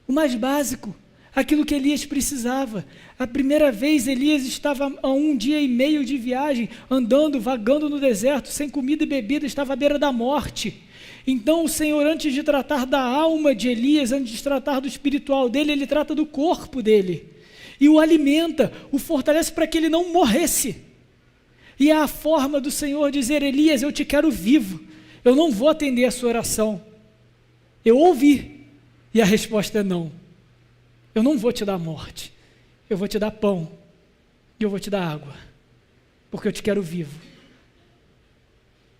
O mais básico, aquilo que Elias precisava. A primeira vez Elias estava a 1 dia e meio de viagem, andando, vagando no deserto, sem comida e bebida, estava à beira da morte. Então o Senhor, antes de tratar da alma de Elias, antes de tratar do espiritual dele, ele trata do corpo dele. E o alimenta, o fortalece para que ele não morresse. E é a forma do Senhor dizer: Elias, eu te quero vivo, eu não vou atender a sua oração. Eu ouvi, e a resposta é não. Eu não vou te dar morte, eu vou te dar pão, e eu vou te dar água, porque eu te quero vivo.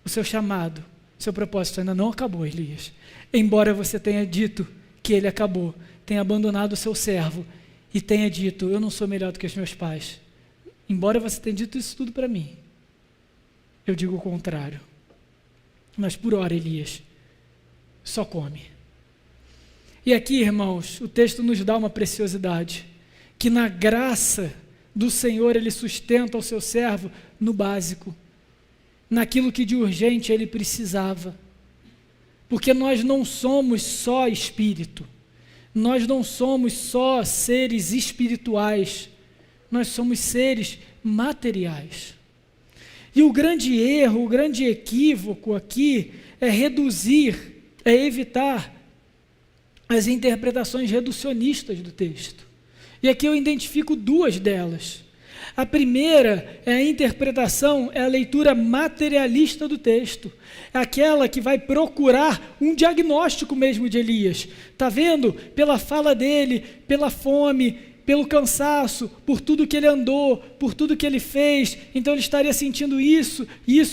O seu chamado, o seu propósito ainda não acabou, Elias. Embora você tenha dito que ele acabou, tenha abandonado o seu servo, e tenha dito: eu não sou melhor do que os meus pais. Embora você tenha dito isso tudo para mim, eu digo o contrário. Mas por hora, Elias, só come. E aqui, irmãos, o texto nos dá uma preciosidade, que na graça do Senhor ele sustenta o seu servo no básico, naquilo que de urgente ele precisava. Porque nós não somos só espírito, Nós não somos só seres espirituais, nós somos seres materiais. E o grande erro, o grande equívoco aqui é evitar as interpretações reducionistas do texto. E aqui eu identifico duas delas. A primeira é a interpretação, é a leitura materialista do texto. É aquela que vai procurar um diagnóstico mesmo de Elias. Está vendo? Pela fala dele, pela fome, pelo cansaço, por tudo que ele andou, por tudo que ele fez, então ele estaria sentindo isso,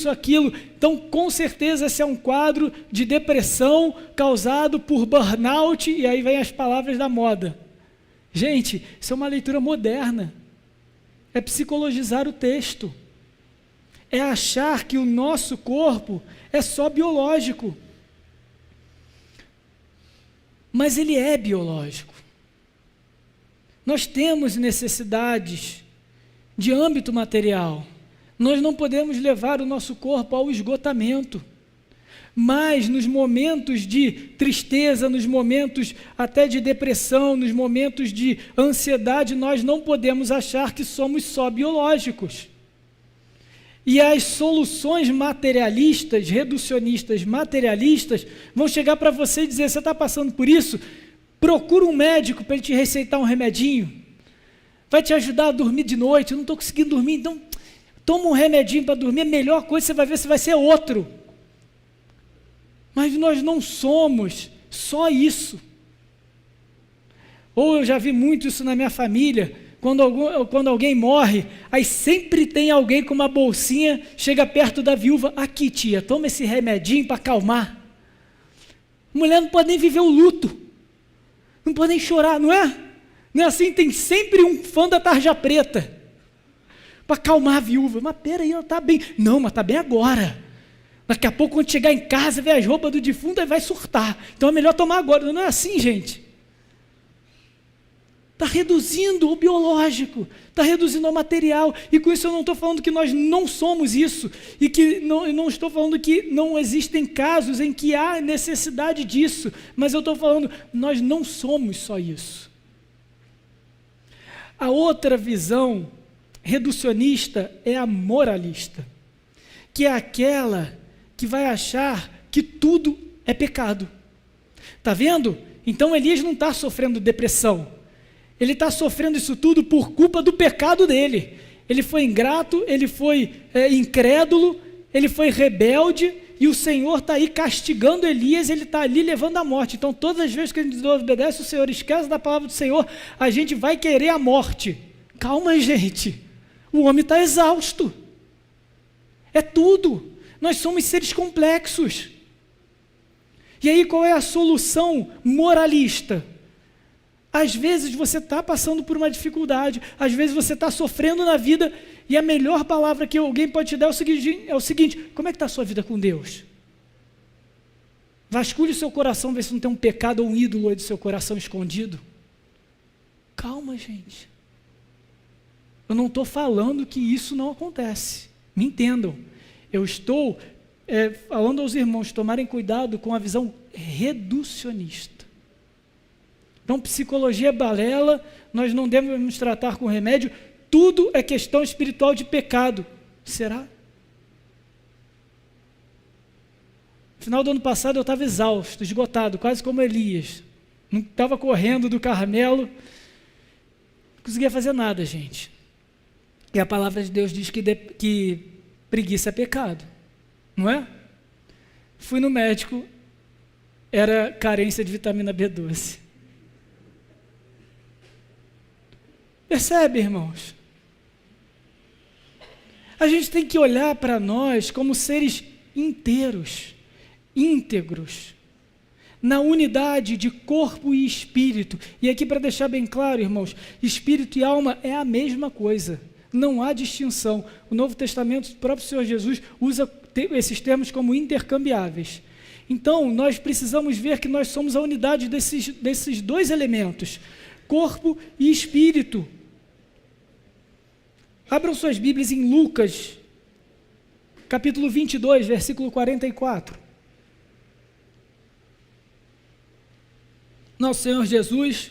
aquilo. Então, com certeza, esse é um quadro de depressão causado por burnout, e aí vem as palavras da moda. Gente, isso é uma leitura moderna, é psicologizar o texto, é achar que o nosso corpo é só biológico, mas ele é biológico. Nós temos necessidades de âmbito material. Nós não podemos levar o nosso corpo ao esgotamento. Mas nos momentos de tristeza, nos momentos até de depressão, nos momentos de ansiedade, nós não podemos achar que somos só biológicos. E as soluções materialistas, reducionistas, materialistas, vão chegar para você e dizer: você está passando por isso? Procura um médico para ele te receitar um remedinho, vai te ajudar a dormir de noite. Eu não estou conseguindo dormir, então toma um remedinho para dormir, a melhor coisa você vai ver se vai ser outro. Mas nós não somos só isso. Ou eu já vi muito isso na minha família, quando alguém morre, aí sempre tem alguém com uma bolsinha, chega perto da viúva: aqui tia, toma esse remedinho para acalmar. Mulher não pode nem viver o luto, não pode nem chorar, não é? Não é assim? Tem sempre um fã da tarja preta para acalmar a viúva. Mas peraí, ela está bem. Não, mas está bem agora. Daqui a pouco, quando chegar em casa, ver as roupas do defunto, aí vai surtar. Então é melhor tomar agora. Não é assim, gente. Está reduzindo o biológico, está reduzindo o material. E com isso eu não estou falando que nós não somos isso. E que não estou falando que não existem casos em que há necessidade disso. Mas eu estou falando, nós não somos só isso. A outra visão reducionista é a moralista, que é aquela que vai achar que tudo é pecado. Está vendo? Então Elias não está sofrendo depressão. Ele está sofrendo isso tudo por culpa do pecado dele. Ele foi ingrato, ele foi incrédulo, ele foi rebelde, e o Senhor está aí castigando Elias, ele está ali levando a morte. Então, todas as vezes que a gente obedece o Senhor, esquece da palavra do Senhor, a gente vai querer a morte. Calma, gente. O homem está exausto. É tudo. Nós somos seres complexos. E aí, qual é a solução moralista? Às vezes você está passando por uma dificuldade, às vezes você está sofrendo na vida, e a melhor palavra que alguém pode te dar é o seguinte: como é que está a sua vida com Deus? Vasculhe o seu coração, vê se não tem um pecado ou um ídolo aí do seu coração escondido. Calma, gente. Eu não estou falando que isso não acontece, me entendam. Eu estou falando aos irmãos tomarem cuidado com a visão reducionista. Então, psicologia é balela, nós não devemos tratar com remédio, tudo é questão espiritual de pecado. Será? No final do ano passado eu estava exausto, esgotado, quase como Elias. Não estava correndo do Carmelo, não conseguia fazer nada, gente. E a palavra de Deus diz que preguiça é pecado, não é? Fui no médico, era carência de vitamina B12. Percebe, irmãos? A gente tem que olhar para nós como seres inteiros, íntegros, na unidade de corpo e espírito. E aqui, para deixar bem claro, irmãos, espírito e alma é a mesma coisa, não há distinção. O Novo Testamento, o próprio Senhor Jesus usa esses termos como intercambiáveis. Então, nós precisamos ver que nós somos a unidade desses dois elementos, corpo e espírito. Abram suas Bíblias em Lucas, capítulo 22, versículo 44. nosso Senhor Jesus,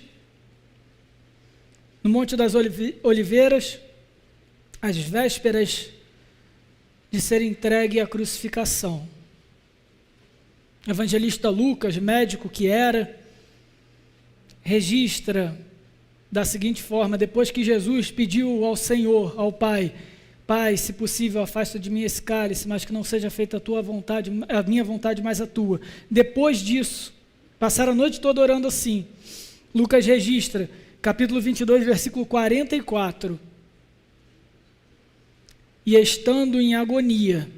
no Monte das Oliveiras, às vésperas de ser entregue à crucificação. O evangelista Lucas, médico que era, registra da seguinte forma: depois que Jesus pediu ao Senhor, ao Pai, Pai, se possível, afasta de mim esse cálice, mas que não seja feita a tua vontade, a minha vontade, mas a tua. Depois disso, passaram a noite toda orando assim. Lucas registra, capítulo 22, versículo 44. E estando em agonia,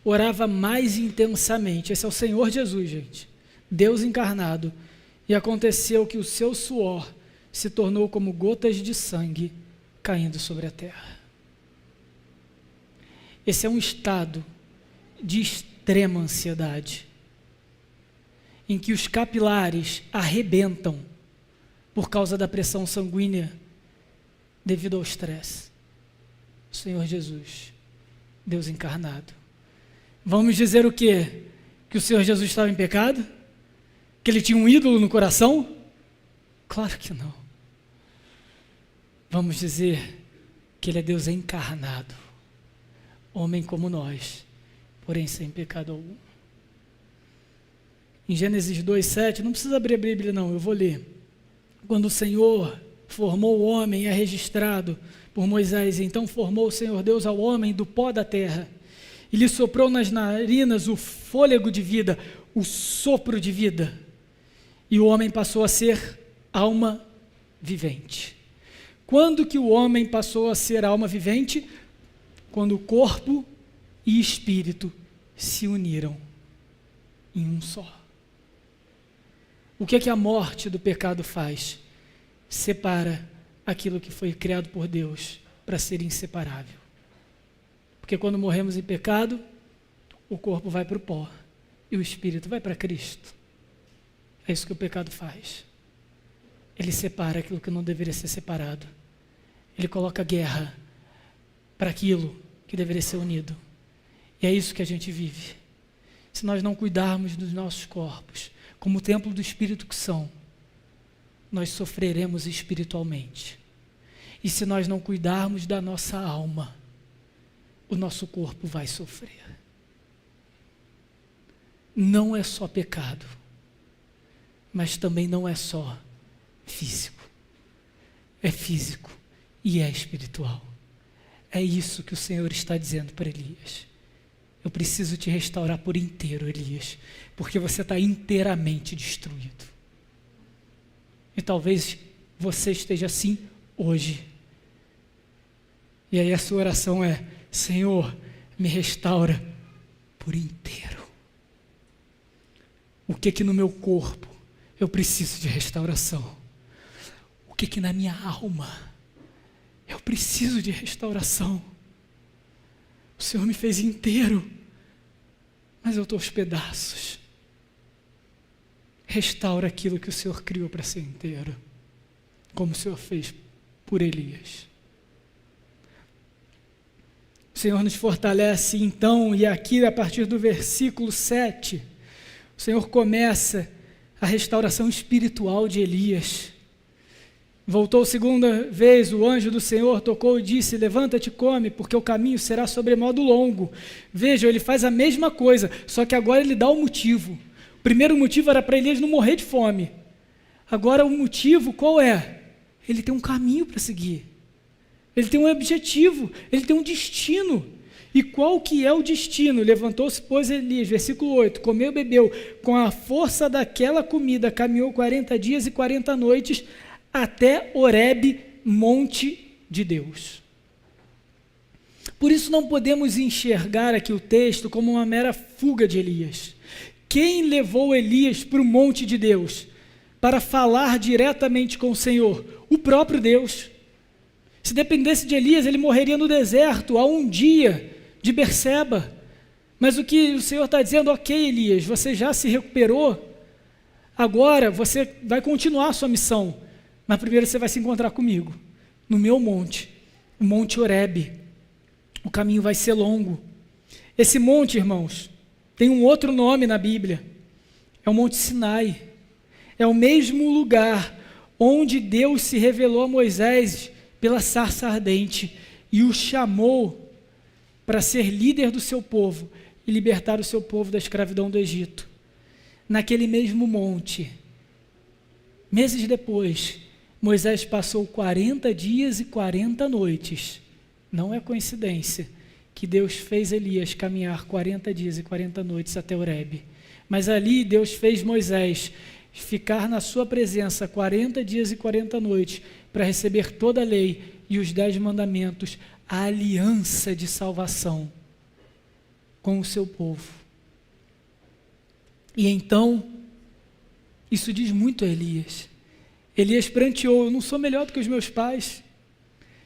orava mais intensamente. Esse é o Senhor Jesus, gente, Deus encarnado. E aconteceu que o seu suor se tornou como gotas de sangue caindo sobre a terra. Esse é um estado de extrema ansiedade, em que os capilares arrebentam por causa da pressão sanguínea devido ao estresse. O Senhor Jesus, Deus encarnado. Vamos dizer o quê? Que o Senhor Jesus estava em pecado? Que ele tinha um ídolo no coração? Claro que não. Vamos dizer que ele é Deus encarnado, homem como nós, porém sem pecado algum. Em Gênesis 2:7, não precisa abrir a Bíblia não, eu vou ler. Quando o Senhor formou o homem, é registrado por Moisés: então formou o Senhor Deus ao homem do pó da terra, e lhe soprou nas narinas o fôlego de vida, o sopro de vida, e o homem passou a ser alma vivente. Quando que o homem passou a ser alma vivente? Quando o corpo e espírito se uniram em um só. O que é que a morte do pecado faz? Separa aquilo que foi criado por Deus para ser inseparável. Porque quando morremos em pecado, o corpo vai para o pó e o espírito vai para Cristo. É isso que o pecado faz. Ele separa aquilo que não deveria ser separado. Ele coloca guerra para aquilo que deveria ser unido. E é isso que a gente vive. Se nós não cuidarmos dos nossos corpos, como o templo do Espírito que são, nós sofreremos espiritualmente. E se nós não cuidarmos da nossa alma, o nosso corpo vai sofrer. Não é só pecado, mas também não é só físico. É físico e é espiritual. É isso que o Senhor está dizendo para Elias. Eu preciso te restaurar por inteiro, Elias, porque você está inteiramente destruído. E talvez você esteja assim hoje. E aí a sua oração é: Senhor, me restaura por inteiro. O que no meu corpo eu preciso de restauração? O que na minha alma eu preciso de restauração? O Senhor me fez inteiro, mas eu estou aos pedaços. Restaura aquilo que o Senhor criou para ser inteiro, como o Senhor fez por Elias. O Senhor nos fortalece então, e aqui a partir do versículo 7, o Senhor começa a restauração espiritual de Elias. Voltou segunda vez, o anjo do Senhor tocou e disse: levanta-te e come, porque o caminho será sobremodo longo. Vejam, ele faz a mesma coisa, só que agora ele dá o motivo. O primeiro motivo era para Elias não morrer de fome. Agora o motivo qual é? Ele tem um caminho para seguir. Ele tem um objetivo, ele tem um destino. E qual que é o destino? Levantou-se, pois, Elias, versículo 8, comeu e bebeu, com a força daquela comida, caminhou 40 dias e 40 noites, até Horebe, monte de Deus. Por isso não podemos enxergar aqui o texto como uma mera fuga de Elias. Quem levou Elias para o monte de Deus? Para falar diretamente com o Senhor? O próprio Deus. Se dependesse de Elias, ele morreria no deserto, a um dia de Berseba. Mas o que o Senhor está dizendo: ok, Elias, você já se recuperou, agora você vai continuar a sua missão, mas primeiro você vai se encontrar comigo, no meu monte, o Monte Horebe. O caminho vai ser longo. Esse monte, irmãos, tem um outro nome na Bíblia, é o Monte Sinai. É o mesmo lugar onde Deus se revelou a Moisés pela sarça ardente e o chamou para ser líder do seu povo e libertar o seu povo da escravidão do Egito. Naquele mesmo monte, meses depois, Moisés passou 40 dias e 40 noites. Não é coincidência que Deus fez Elias caminhar 40 dias e 40 noites até Horebe. Mas ali Deus fez Moisés ficar na sua presença 40 dias e 40 noites para receber toda a lei e os 10 mandamentos, a aliança de salvação com o seu povo. E então, isso diz muito a Elias. Elias pranteou: eu não sou melhor do que os meus pais,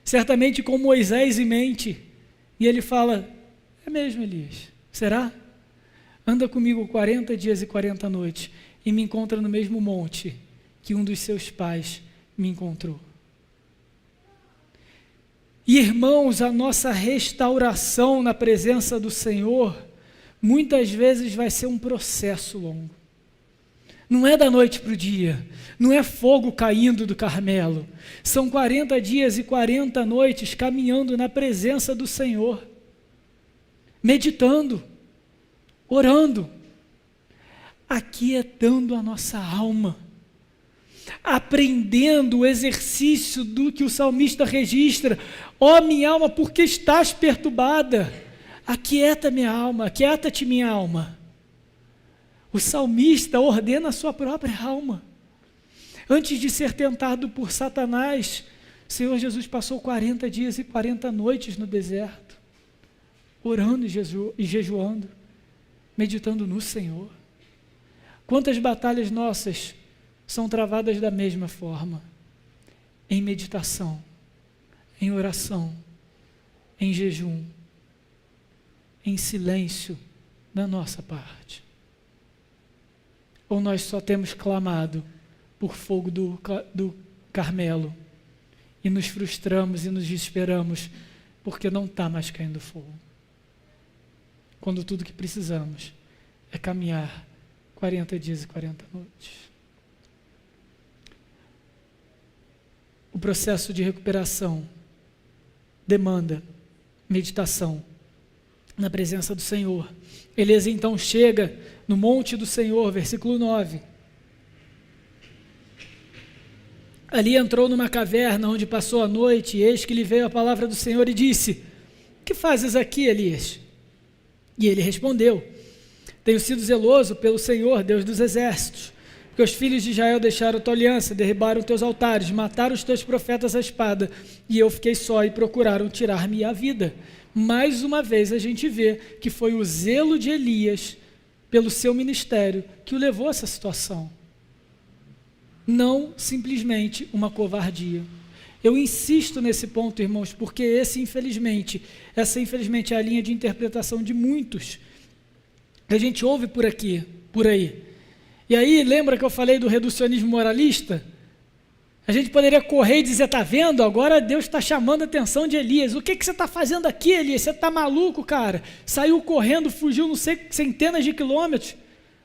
certamente com Moisés em mente. E ele fala: é mesmo, Elias, será? Anda comigo 40 dias e 40 noites e me encontra no mesmo monte que um dos seus pais me encontrou. Irmãos, a nossa restauração na presença do Senhor, muitas vezes vai ser um processo longo. Não é da noite para o dia, não é fogo caindo do Carmelo. São 40 dias e 40 noites caminhando na presença do Senhor, meditando, orando, aquietando a nossa alma, aprendendo o exercício do que o salmista registra: ó minha alma, por que estás perturbada? Aquieta minha alma, aquieta-te minha alma. O salmista ordena a sua própria alma. Antes de ser tentado por Satanás, o Senhor Jesus passou 40 dias e 40 noites no deserto, orando e jejuando, meditando no Senhor. Quantas batalhas nossas são travadas da mesma forma? Em meditação, em oração, em jejum, em silêncio da nossa parte. Ou nós só temos clamado por fogo do Carmelo e nos frustramos e nos desesperamos porque não está mais caindo fogo, quando tudo que precisamos é caminhar 40 dias e 40 noites. O processo de recuperação demanda meditação na presença do Senhor. Elias então chega no monte do Senhor, versículo 9. Ali entrou numa caverna onde passou a noite, e eis que lhe veio a palavra do Senhor e disse: que fazes aqui, Elias? E ele respondeu: tenho sido zeloso pelo Senhor, Deus dos exércitos, porque os filhos de Israel deixaram a tua aliança, derribaram teus altares, mataram os teus profetas à espada, e eu fiquei só e procuraram tirar-me a vida. Mais uma vez a gente vê que foi o zelo de Elias pelo seu ministério que o levou a essa situação. Não simplesmente uma covardia. Eu insisto nesse ponto, irmãos, porque essa infelizmente é a linha de interpretação de muitos que a gente ouve por aqui, por aí. E aí, lembra que eu falei do reducionismo moralista? A gente poderia correr e dizer: está vendo? Agora Deus está chamando a atenção de Elias. O que você está fazendo aqui, Elias? Você está maluco, cara? Saiu correndo, fugiu não sei centenas de quilômetros.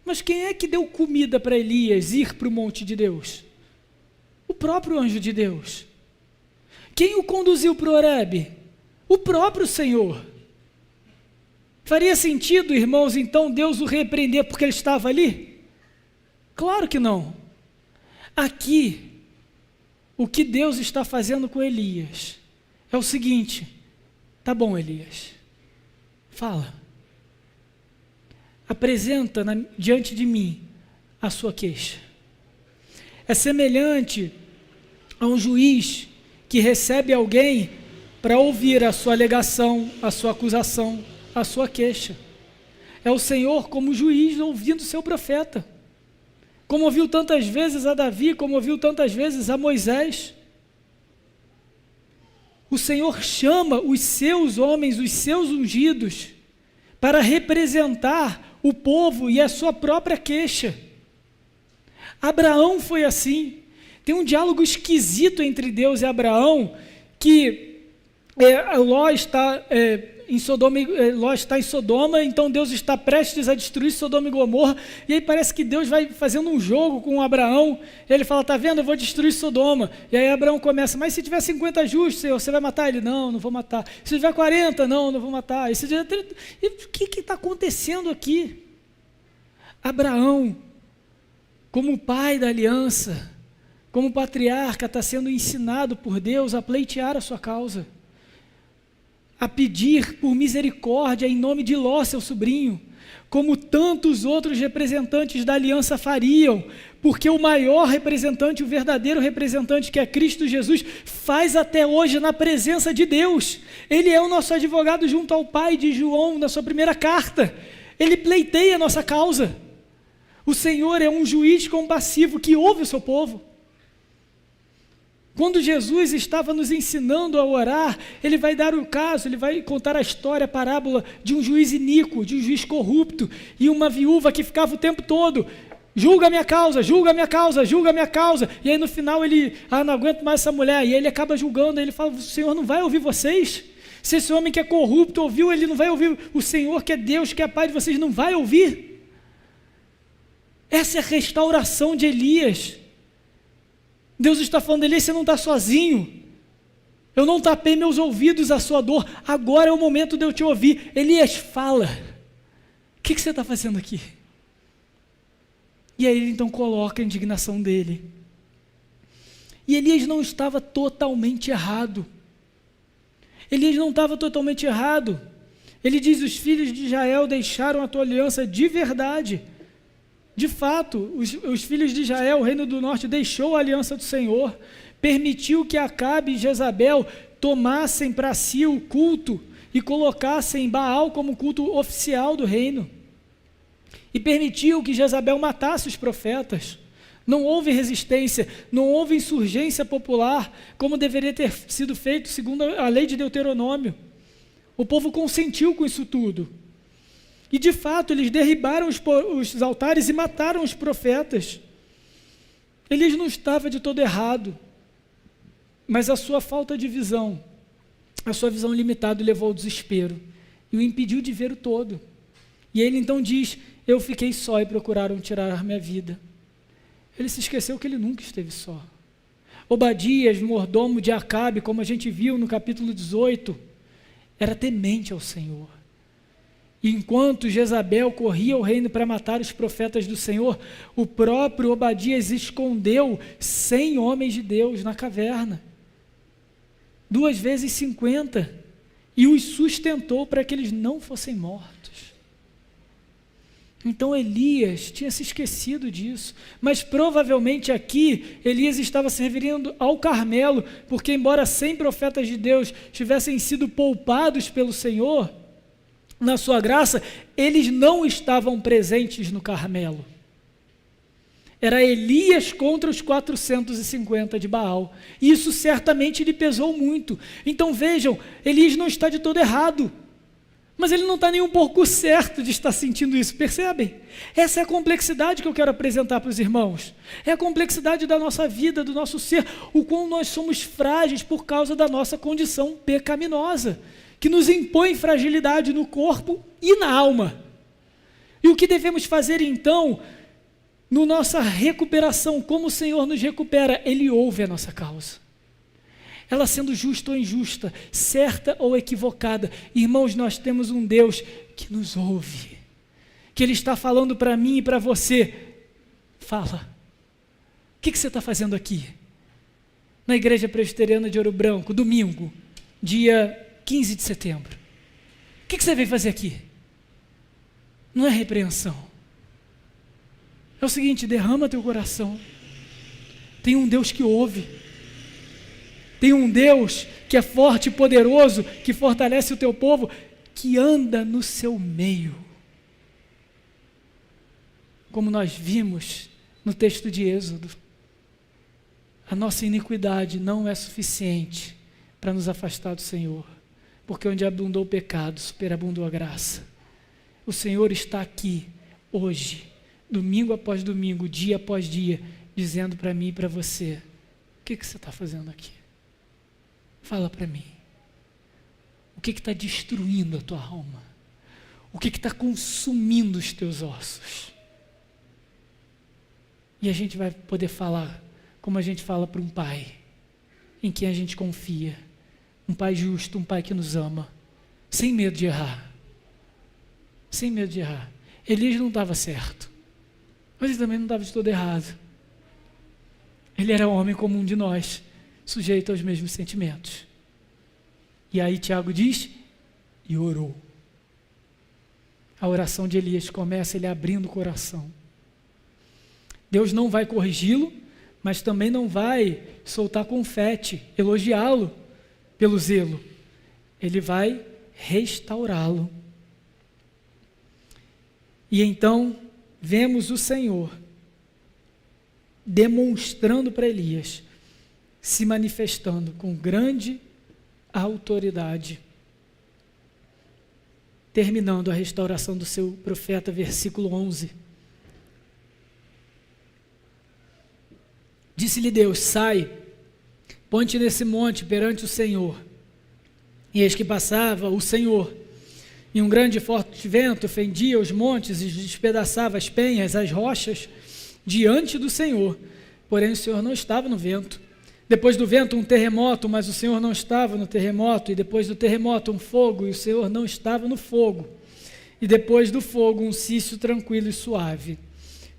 Mas quem é que deu comida para Elias ir para o monte de Deus? O próprio anjo de Deus. Quem o conduziu para o Horebe? O próprio Senhor. Faria sentido, irmãos, então Deus o repreender porque ele estava ali? Claro que não. Aqui, o que Deus está fazendo com Elias é o seguinte: tá bom, Elias, fala, apresenta diante de mim a sua queixa. É semelhante a um juiz que recebe alguém para ouvir a sua alegação, a sua acusação, a sua queixa. É o Senhor como juiz ouvindo o seu profeta, como ouviu tantas vezes a Davi, como ouviu tantas vezes a Moisés. O Senhor chama os seus homens, os seus ungidos, para representar o povo e a sua própria queixa. Abraão foi assim. Tem um diálogo esquisito entre Deus e Abraão, que Ló está em Sodoma, então Deus está prestes a destruir Sodoma e Gomorra, e aí parece que Deus vai fazendo um jogo com Abraão, e ele fala, está vendo, eu vou destruir Sodoma, e aí Abraão começa, mas se tiver 50 justos, Senhor, você vai matar ele? Não, não vou matar. Se tiver 40, não vou matar. E o que está acontecendo aqui? Abraão, como pai da aliança, como patriarca, está sendo ensinado por Deus a pleitear a sua causa, a pedir por misericórdia em nome de Ló, seu sobrinho, como tantos outros representantes da aliança fariam, porque o maior representante, o verdadeiro representante, que é Cristo Jesus, faz até hoje na presença de Deus. Ele é o nosso advogado junto ao Pai, de João, na sua primeira carta. Ele pleiteia a nossa causa. O Senhor é um juiz compassivo que ouve o seu povo. Quando Jesus estava nos ensinando a orar, ele vai dar o caso, ele vai contar a história, a parábola de um juiz iníquo, de um juiz corrupto, e uma viúva que ficava o tempo todo, julga a minha causa, julga a minha causa, julga a minha causa, e aí no final ele, não aguento mais essa mulher, e ele acaba julgando, ele fala, o Senhor não vai ouvir vocês? Se esse homem que é corrupto ouviu, ele não vai ouvir o Senhor, que é Deus, que é Pai de vocês, não vai ouvir? Essa é a restauração de Elias. Deus está falando, Elias, você não está sozinho, eu não tapei meus ouvidos à sua dor, agora é o momento de eu te ouvir. Elias, fala, o que você está fazendo aqui? E aí ele então coloca a indignação dele, e Elias não estava totalmente errado, Elias não estava totalmente errado, ele diz, os filhos de Israel deixaram a tua aliança de verdade. De fato, os filhos de Israel, o reino do norte, deixou a aliança do Senhor, permitiu que Acabe e Jezabel tomassem para si o culto e colocassem Baal como culto oficial do reino, e permitiu que Jezabel matasse os profetas. Não houve resistência, não houve insurgência popular, como deveria ter sido feito segundo a lei de Deuteronômio. O povo consentiu com isso tudo. E de fato, eles derribaram os altares e mataram os profetas. Elias não estava de todo errado, mas a sua falta de visão, a sua visão limitada o levou ao desespero e o impediu de ver o todo. E ele então diz, eu fiquei só e procuraram tirar minha vida. Ele se esqueceu que ele nunca esteve só. Obadias, mordomo de Acabe, como a gente viu no capítulo 18, era temente ao Senhor. E enquanto Jezabel corria ao reino para matar os profetas do Senhor, o próprio Obadias escondeu 100 homens de Deus na caverna, 2 vezes 50, e os sustentou para que eles não fossem mortos. Então Elias tinha se esquecido disso, mas provavelmente aqui Elias estava se referindo ao Carmelo, porque embora 100 profetas de Deus tivessem sido poupados pelo Senhor, na sua graça, eles não estavam presentes no Carmelo. Era Elias contra os 450 de Baal. Isso certamente lhe pesou muito. Então vejam, Elias não está de todo errado, mas ele não está nem um pouco certo de estar sentindo isso, percebem? Essa é a complexidade que eu quero apresentar para os irmãos. É a complexidade da nossa vida, do nosso ser, o quão nós somos frágeis por causa da nossa condição pecaminosa, que nos impõe fragilidade no corpo e na alma. E o que devemos fazer então, na nossa recuperação, como o Senhor nos recupera? Ele ouve a nossa causa. Ela sendo justa ou injusta, certa ou equivocada. Irmãos, nós temos um Deus que nos ouve, que Ele está falando para mim e para você. Fala, o que você está fazendo aqui? Na Igreja Presbiteriana de Ouro Branco, domingo, dia 15 de setembro. O que você veio fazer aqui? Não é repreensão. É o seguinte, derrama teu coração. Tem um Deus que ouve. Tem um Deus que é forte e poderoso, que fortalece o teu povo, que anda no seu meio. Como nós vimos no texto de Êxodo, a nossa iniquidade não é suficiente para nos afastar do Senhor, porque onde abundou o pecado, superabundou a graça. O Senhor está aqui, hoje, domingo após domingo, dia após dia, dizendo para mim e para você, o que você está fazendo aqui? Fala para mim. que está destruindo a tua alma? O que está consumindo os teus ossos? E a gente vai poder falar como a gente fala para um pai, em quem a gente confia, um pai justo, um pai que nos ama, sem medo de errar. Sem medo de errar. Elias não estava certo, mas ele também não estava de todo errado. Ele era um homem como um de nós, sujeito aos mesmos sentimentos. E aí Tiago diz, e orou. A oração de Elias começa ele abrindo o coração. Deus não vai corrigi-lo, mas também não vai soltar confete, elogiá-lo pelo zelo. Ele vai restaurá-lo. E então, vemos o Senhor demonstrando para Elias, se manifestando com grande autoridade. Terminando a restauração do seu profeta, versículo 11. Disse-lhe Deus, sai, põe-te nesse monte perante o Senhor. E eis que passava o Senhor, e um grande e forte vento fendia os montes e despedaçava as penhas, as rochas, diante do Senhor. Porém o Senhor não estava no vento. Depois do vento um terremoto, mas o Senhor não estava no terremoto. E depois do terremoto um fogo, e o Senhor não estava no fogo. E depois do fogo um cício tranquilo e suave.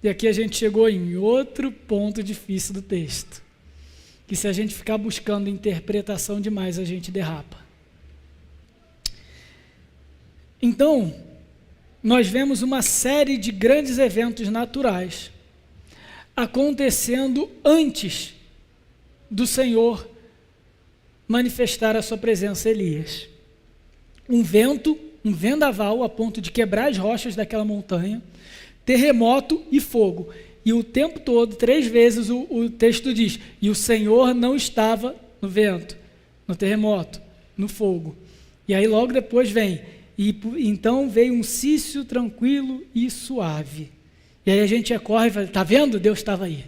E aqui a gente chegou em outro ponto difícil do texto, que se a gente ficar buscando interpretação demais, a gente derrapa. Então, nós vemos uma série de grandes eventos naturais acontecendo antes do Senhor manifestar a sua presença a Elias. Um vento, um vendaval a ponto de quebrar as rochas daquela montanha, terremoto e fogo. E o tempo todo, 3 vezes o texto diz, e o Senhor não estava no vento, no terremoto, no fogo. E aí logo depois vem, e então veio um cício tranquilo e suave. E aí a gente corre e fala, está vendo? Deus estava aí.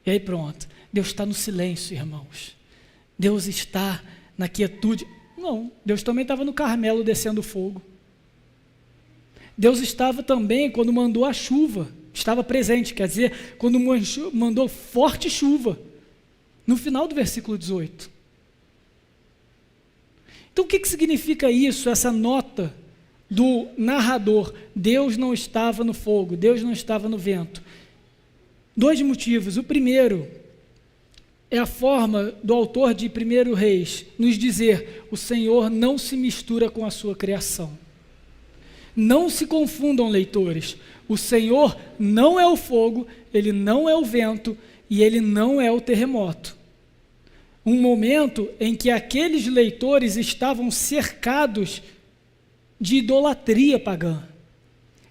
E aí pronto, Deus está no silêncio, irmãos. Deus está na quietude. Não, Deus também estava no Carmelo descendo fogo. Deus estava também quando mandou a chuva, estava presente, quer dizer, quando mandou forte chuva, no final do versículo 18. Então o que significa isso, essa nota do narrador? Deus não estava no fogo, Deus não estava no vento. 2 motivos. O primeiro é a forma do autor de 1 Reis nos dizer, o Senhor não se mistura com a sua criação. Não se confundam, leitores, o Senhor não é o fogo, Ele não é o vento e Ele não é o terremoto. Um momento em que aqueles leitores estavam cercados de idolatria pagã.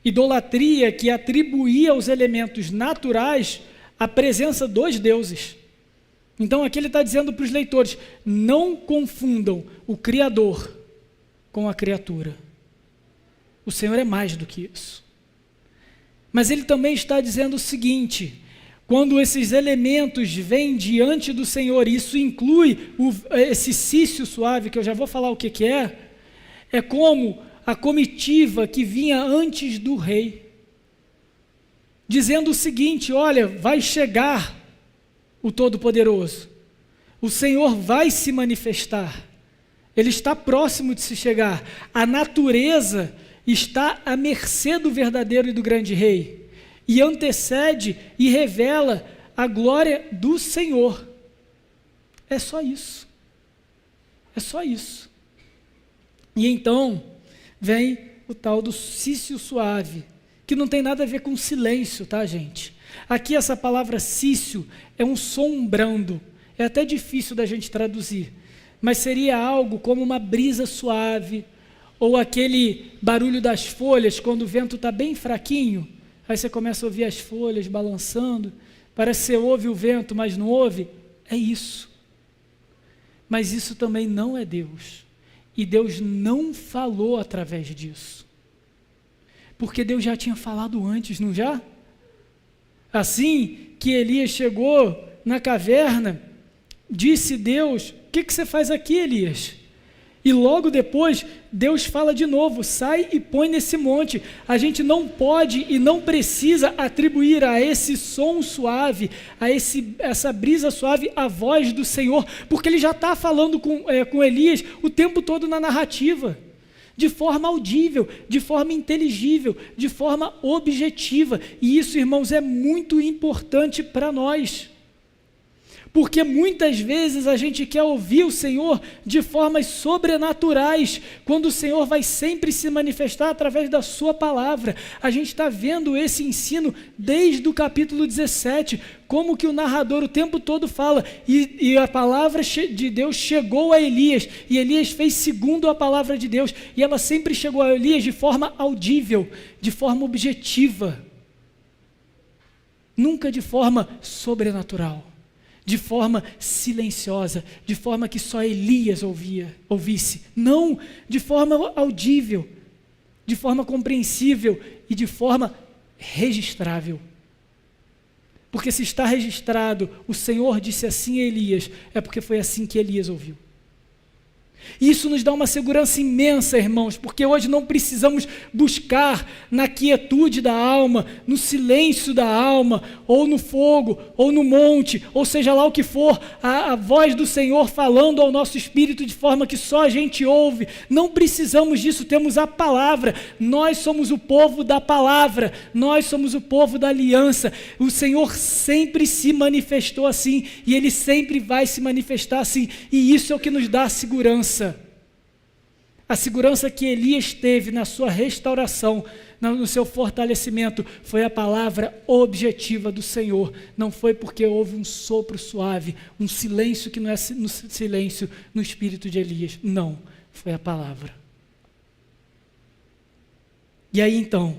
Idolatria que atribuía aos elementos naturais a presença dos deuses. Então aqui ele está dizendo para os leitores, não confundam o Criador com a criatura. O Senhor é mais do que isso. Mas ele também está dizendo o seguinte, quando esses elementos vêm diante do Senhor, isso inclui esse cício suave, que eu já vou falar o que é como a comitiva que vinha antes do rei, dizendo o seguinte, olha, vai chegar o Todo-Poderoso, o Senhor vai se manifestar, Ele está próximo de se chegar, a natureza está à mercê do verdadeiro e do grande rei, e antecede e revela a glória do Senhor. É só isso. É só isso. E então, vem o tal do cício suave, que não tem nada a ver com silêncio, tá, gente? Aqui essa palavra cício é um som brando, é até difícil da gente traduzir, mas seria algo como uma brisa suave, ou aquele barulho das folhas, quando o vento está bem fraquinho, aí você começa a ouvir as folhas balançando, parece que você ouve o vento, mas não ouve, é isso. Mas isso também não é Deus, e Deus não falou através disso, porque Deus já tinha falado antes, não já? Assim que Elias chegou na caverna, disse Deus, o que você faz aqui, Elias? E logo depois, Deus fala de novo, sai e põe nesse monte. A gente não pode e não precisa atribuir a esse som suave, essa brisa suave, a voz do Senhor, porque Ele já está falando com Elias o tempo todo na narrativa, de forma audível, de forma inteligível, de forma objetiva. E isso, irmãos, é muito importante para nós. Porque muitas vezes a gente quer ouvir o Senhor de formas sobrenaturais, quando o Senhor vai sempre se manifestar através da sua palavra. A gente está vendo esse ensino desde o capítulo 17, como que o narrador o tempo todo fala, e a palavra de Deus chegou a Elias, e Elias fez segundo a palavra de Deus, e ela sempre chegou a Elias de forma audível, de forma objetiva, nunca de forma sobrenatural, de forma silenciosa, de forma que só Elias ouvisse, não, de forma audível, de forma compreensível e de forma registrável. Porque se está registrado, o Senhor disse assim a Elias, é porque foi assim que Elias ouviu. Isso nos dá uma segurança imensa, irmãos, porque hoje não precisamos buscar na quietude da alma, no silêncio da alma, ou no fogo, ou no monte, ou seja lá o que for, a voz do Senhor falando ao nosso espírito de forma que só a gente ouve. Não precisamos disso, temos a palavra. Nós somos o povo da palavra, nós somos o povo da aliança. O Senhor sempre se manifestou assim, e Ele sempre vai se manifestar assim, e isso é o que nos dá segurança. A segurança que Elias teve na sua restauração, no seu fortalecimento, foi a palavra objetiva do Senhor. Não foi porque houve um sopro suave, um silêncio que não é silêncio no espírito de Elias. Não, foi a palavra. E aí então,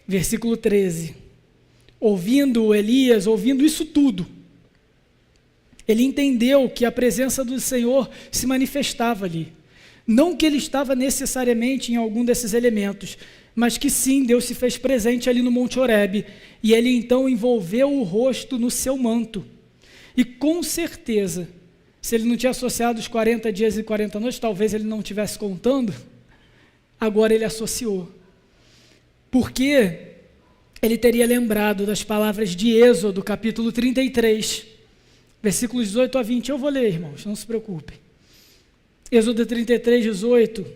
versículo 13. Ouvindo Elias, ouvindo isso tudo, ele entendeu que a presença do Senhor se manifestava ali. Não que ele estava necessariamente em algum desses elementos, mas que sim, Deus se fez presente ali no Monte Horebe, e ele então envolveu o rosto no seu manto. E com certeza, se ele não tinha associado os 40 dias e 40 noites, talvez ele não estivesse contando, agora ele associou. Porque ele teria lembrado das palavras de Êxodo, capítulo 33, versículos 18 a 20, eu vou ler, irmãos, não se preocupem. Êxodo 33, 18.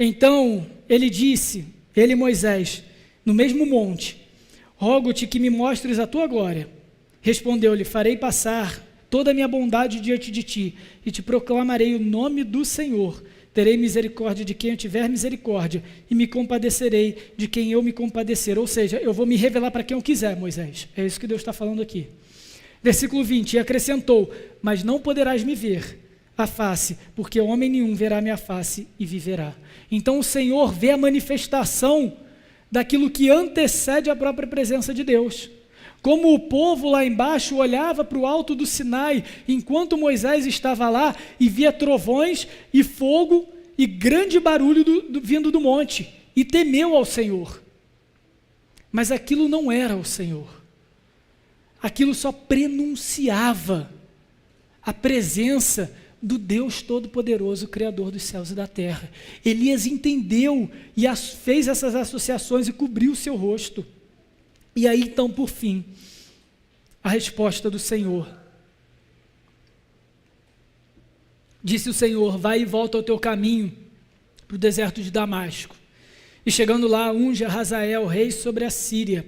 Então ele disse, ele Moisés, no mesmo monte, rogo-te que me mostres a tua glória. Respondeu-lhe, farei passar toda a minha bondade diante de ti, e te proclamarei o nome do Senhor. Terei misericórdia de quem eu tiver misericórdia, e me compadecerei de quem eu me compadecer. Ou seja, eu vou me revelar para quem eu quiser, Moisés. É isso que Deus está falando aqui. Versículo 20, e acrescentou, mas não poderás me ver a face, porque homem nenhum verá minha face e viverá. Então o Senhor vê a manifestação daquilo que antecede a própria presença de Deus. Como o povo lá embaixo olhava para o alto do Sinai, enquanto Moisés estava lá e via trovões e fogo e grande barulho vindo do monte, e temeu ao Senhor. Mas aquilo não era o Senhor. Aquilo só prenunciava a presença do Deus Todo-Poderoso, Criador dos céus e da terra. Elias entendeu e fez essas associações e cobriu o seu rosto. E aí, então, por fim, a resposta do Senhor. Disse o Senhor, vai e volta ao teu caminho, para o deserto de Damasco. E chegando lá, unge a Hazael, rei sobre a Síria,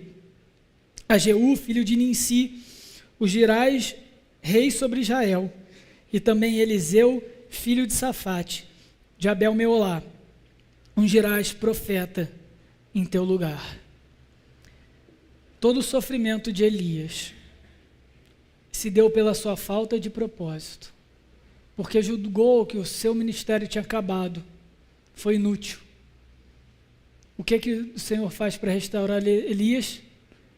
a Jeú, filho de Ninsi, ungirás rei sobre Israel, e também Eliseu, filho de Safate, de Abel-Meolá, ungirás profeta em teu lugar. Todo o sofrimento de Elias se deu pela sua falta de propósito, porque julgou que o seu ministério tinha acabado, foi inútil. O que o Senhor faz para restaurar Elias?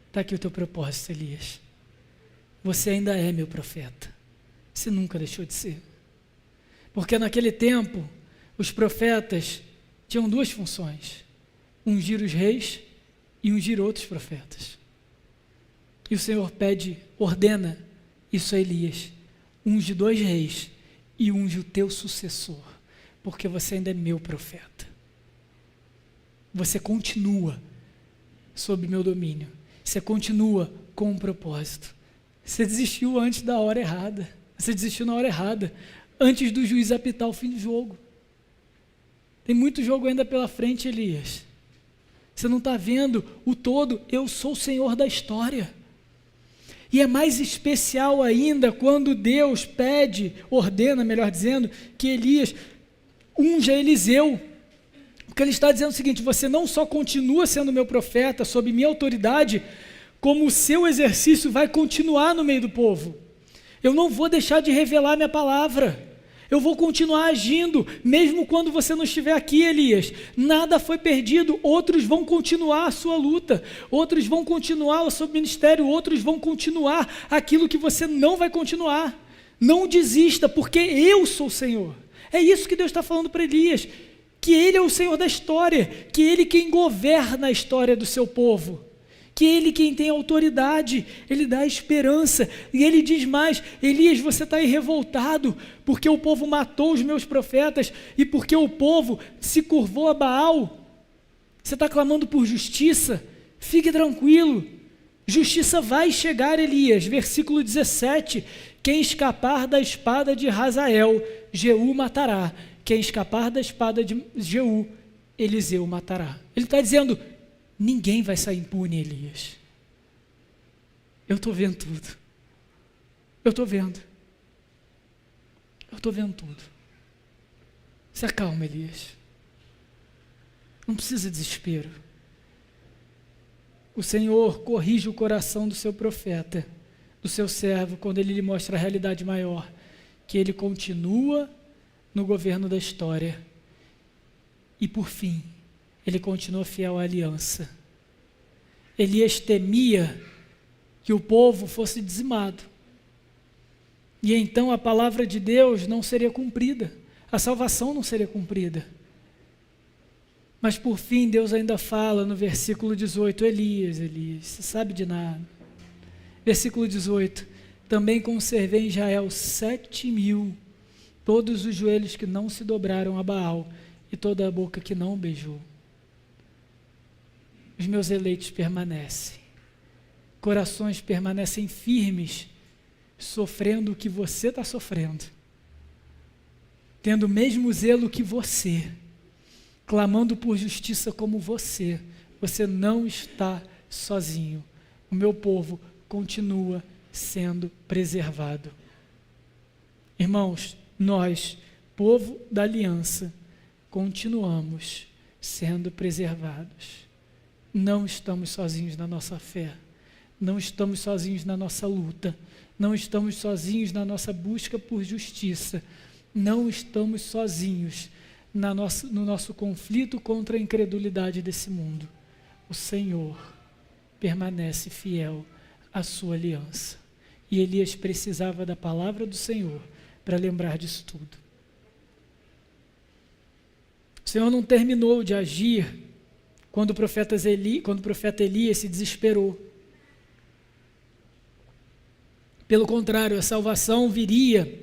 Está aqui o teu propósito, Elias. Você ainda é meu profeta. Você nunca deixou de ser. Porque naquele tempo, os profetas tinham duas funções: ungir os reis e ungir outros profetas. E o Senhor ordena isso a Elias: unge 2 reis e unge o teu sucessor, porque você ainda é meu profeta. Você continua sob meu domínio. Você continua com um propósito. Você desistiu antes da hora errada. Você desistiu na hora errada, antes do juiz apitar o fim do jogo. Tem muito jogo ainda pela frente, Elias. Você não está vendo o todo. Eu sou o Senhor da história. E é mais especial ainda quando Deus ordena, melhor dizendo, que Elias unja Eliseu. Porque ele está dizendo o seguinte: você não só continua sendo meu profeta, sob minha autoridade, como o seu exercício vai continuar no meio do povo. Eu não vou deixar de revelar minha palavra. Eu vou continuar agindo, mesmo quando você não estiver aqui, Elias. Nada foi perdido, outros vão continuar a sua luta, outros vão continuar o seu ministério, outros vão continuar aquilo que você não vai continuar. Não desista, porque eu sou o Senhor. É isso que Deus está falando para Elias, que Ele é o Senhor da história, que Ele quem governa a história do seu povo, que Ele quem tem autoridade. Ele dá esperança, e Ele diz mais: Elias, você está aí revoltado, porque o povo matou os meus profetas, e porque o povo se curvou a Baal, você está clamando por justiça. Fique tranquilo, justiça vai chegar, Elias. Versículo 17, quem escapar da espada de Hazael, Jeú matará, quem escapar da espada de Jeú, Eliseu matará. Ele está dizendo: ninguém vai sair impune, Elias. Eu estou vendo tudo. Eu estou vendo. Eu estou vendo tudo. Se acalma, Elias. Não precisa de desespero. O Senhor corrige o coração do seu profeta, do seu servo, quando ele lhe mostra a realidade maior, que ele continua no governo da história. E por fim, ele continua fiel à aliança. Elias temia que o povo fosse dizimado. E então a palavra de Deus não seria cumprida. A salvação não seria cumprida. Mas por fim Deus ainda fala no versículo 18: Elias, você sabe de nada. Versículo 18: também conservei em Israel 7.000, todos os joelhos que não se dobraram a Baal e toda a boca que não o beijou. Os meus eleitos permanecem, corações permanecem firmes, sofrendo o que você está sofrendo, tendo o mesmo zelo que você, clamando por justiça como você. Você não está sozinho. O meu povo continua sendo preservado. Irmãos, nós, povo da aliança, continuamos sendo preservados. Não estamos sozinhos na nossa fé, não estamos sozinhos na nossa luta, não estamos sozinhos na nossa busca por justiça, não estamos sozinhos no nosso conflito contra a incredulidade desse mundo. O Senhor permanece fiel à sua aliança. E Elias precisava da palavra do Senhor para lembrar disso tudo. O Senhor não terminou de agir quando o profeta Elias se desesperou. Pelo contrário, a salvação viria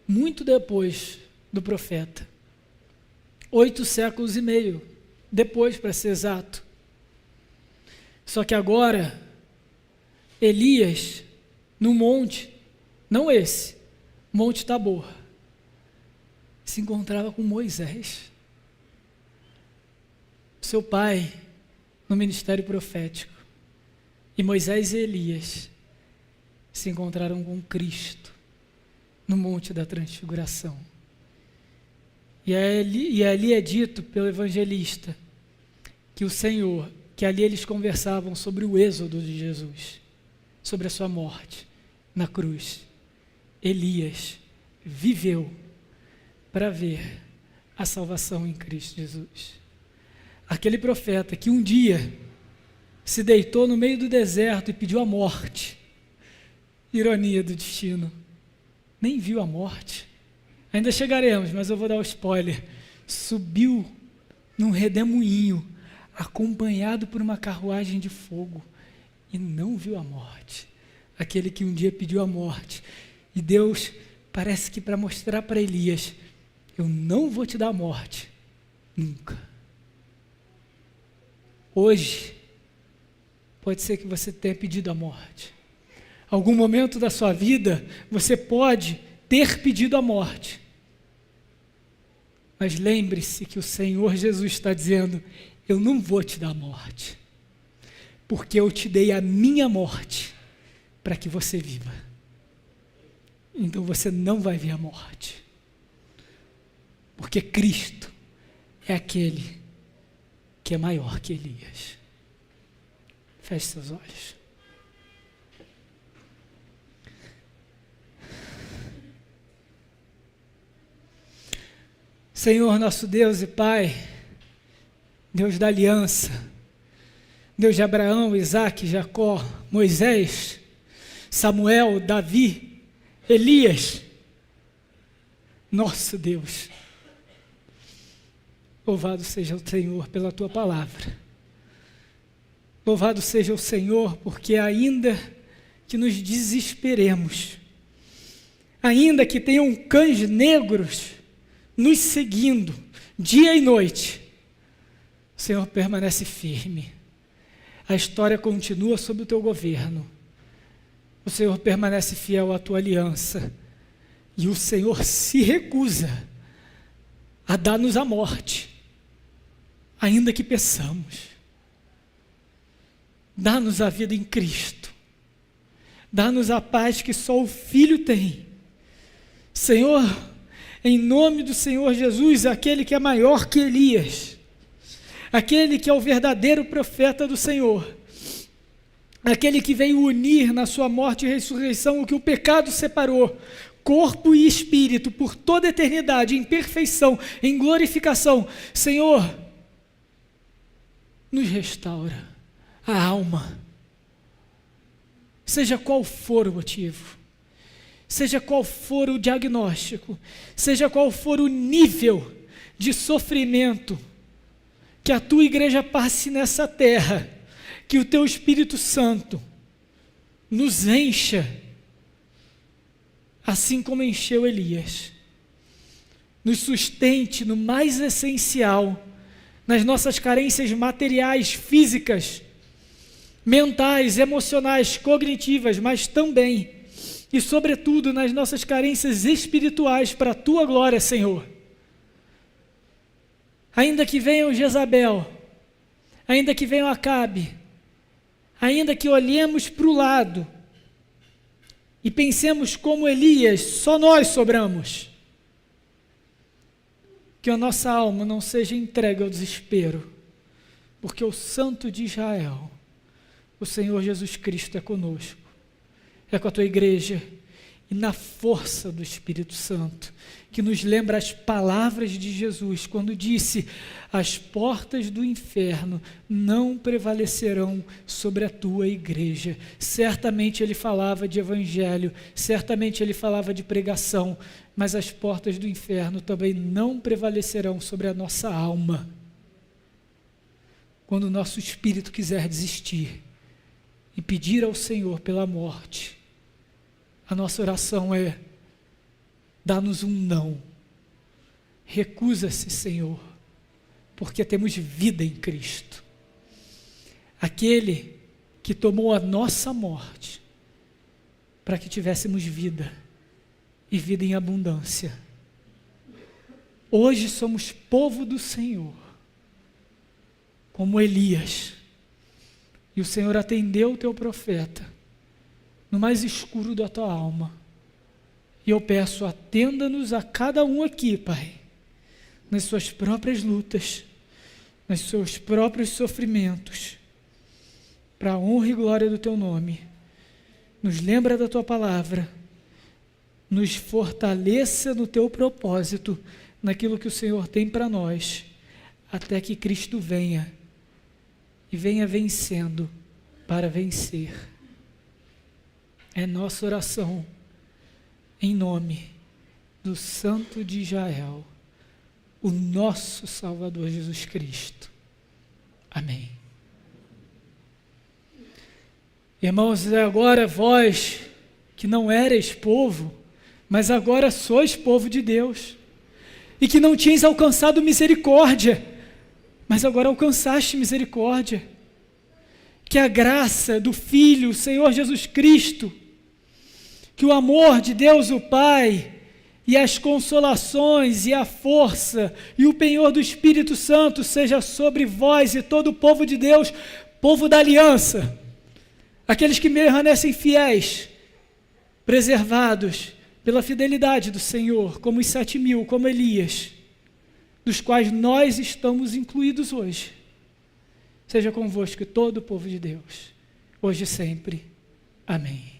muito depois do profeta. 8 séculos e meio depois, para ser exato. Só que agora, Elias, no monte, não esse, Monte Tabor, se encontrava com Moisés, seu pai, no ministério profético. E Moisés e Elias se encontraram com Cristo no Monte da Transfiguração. E ali é dito pelo evangelista que o Senhor, que ali eles conversavam sobre o êxodo de Jesus, sobre a sua morte na cruz. Elias viveu para ver a salvação em Cristo Jesus. Aquele profeta que um dia se deitou no meio do deserto e pediu a morte, ironia do destino, nem viu a morte. Ainda chegaremos, mas eu vou dar o spoiler. Subiu num redemoinho, acompanhado por uma carruagem de fogo, e não viu a morte. Aquele que um dia pediu a morte, e Deus parece que para mostrar para Elias, eu não vou te dar a morte, nunca. Hoje, pode ser que você tenha pedido a morte. Algum momento da sua vida, você pode ter pedido a morte. Mas lembre-se que o Senhor Jesus está dizendo, eu não vou te dar a morte, porque eu te dei a minha morte para que você viva. Então você não vai ver a morte, porque Cristo é aquele que é maior que Elias. Feche seus olhos. Senhor, nosso Deus e Pai, Deus da aliança, Deus de Abraão, Isaque, Jacó, Moisés, Samuel, Davi, Elias, nosso Deus, louvado seja o Senhor pela Tua palavra, louvado seja o Senhor, porque ainda que nos desesperemos, ainda que tenham cães negros nos seguindo, dia e noite, o Senhor permanece firme, a história continua sob o Teu governo, o Senhor permanece fiel à Tua aliança, e o Senhor se recusa a dar-nos a morte, ainda que peçamos. Dá-nos a vida em Cristo, dá-nos a paz que só o Filho tem. Senhor, em nome do Senhor Jesus, aquele que é maior que Elias, aquele que é o verdadeiro profeta do Senhor, aquele que veio unir na sua morte e ressurreição o que o pecado separou, corpo e espírito, por toda a eternidade, em perfeição, em glorificação. Senhor, nos restaura a alma, seja qual for o motivo, seja qual for o diagnóstico, seja qual for o nível de sofrimento que a Tua igreja passe nessa terra, que o Teu Espírito Santo nos encha, assim como encheu Elias, nos sustente no mais essencial, nas nossas carências materiais, físicas, mentais, emocionais, cognitivas, mas também e sobretudo nas nossas carências espirituais, para a Tua glória, Senhor. Ainda que venham Jezabel, ainda que venham Acabe, ainda que olhemos para o lado e pensemos como Elias, só nós sobramos, que a nossa alma não seja entregue ao desespero, porque o Santo de Israel, o Senhor Jesus Cristo é conosco, é com a Tua igreja, e na força do Espírito Santo, que nos lembra as palavras de Jesus, quando disse, as portas do inferno não prevalecerão sobre a Tua igreja. Certamente Ele falava de evangelho, certamente Ele falava de pregação, mas as portas do inferno também não prevalecerão sobre a nossa alma. Quando o nosso espírito quiser desistir e pedir ao Senhor pela morte, a nossa oração é, dá-nos um não. Recusa-se, Senhor, porque temos vida em Cristo. Aquele que tomou a nossa morte para que tivéssemos vida e vida em abundância. Hoje somos povo do Senhor, como Elias, e o Senhor atendeu o Teu profeta no mais escuro da tua alma. E eu peço, atenda-nos a cada um aqui, Pai, nas suas próprias lutas, nos seus próprios sofrimentos, para a honra e glória do Teu nome. Nos lembra da Tua palavra, nos fortaleça no Teu propósito, naquilo que o Senhor tem para nós, até que Cristo venha, e venha vencendo para vencer. É nossa oração, em nome do Santo de Israel, o nosso Salvador Jesus Cristo. Amém. Irmãos, agora vós, que não erais povo, mas agora sois povo de Deus, e que não tinhas alcançado misericórdia, mas agora alcançaste misericórdia. Que a graça do Filho, o Senhor Jesus Cristo, que o amor de Deus o Pai, e as consolações, e a força, e o penhor do Espírito Santo seja sobre vós e todo o povo de Deus, povo da aliança, aqueles que permanecem fiéis, preservados pela fidelidade do Senhor, como os 7.000, como Elias, dos quais nós estamos incluídos hoje. Seja convosco todo o povo de Deus, hoje e sempre. Amém.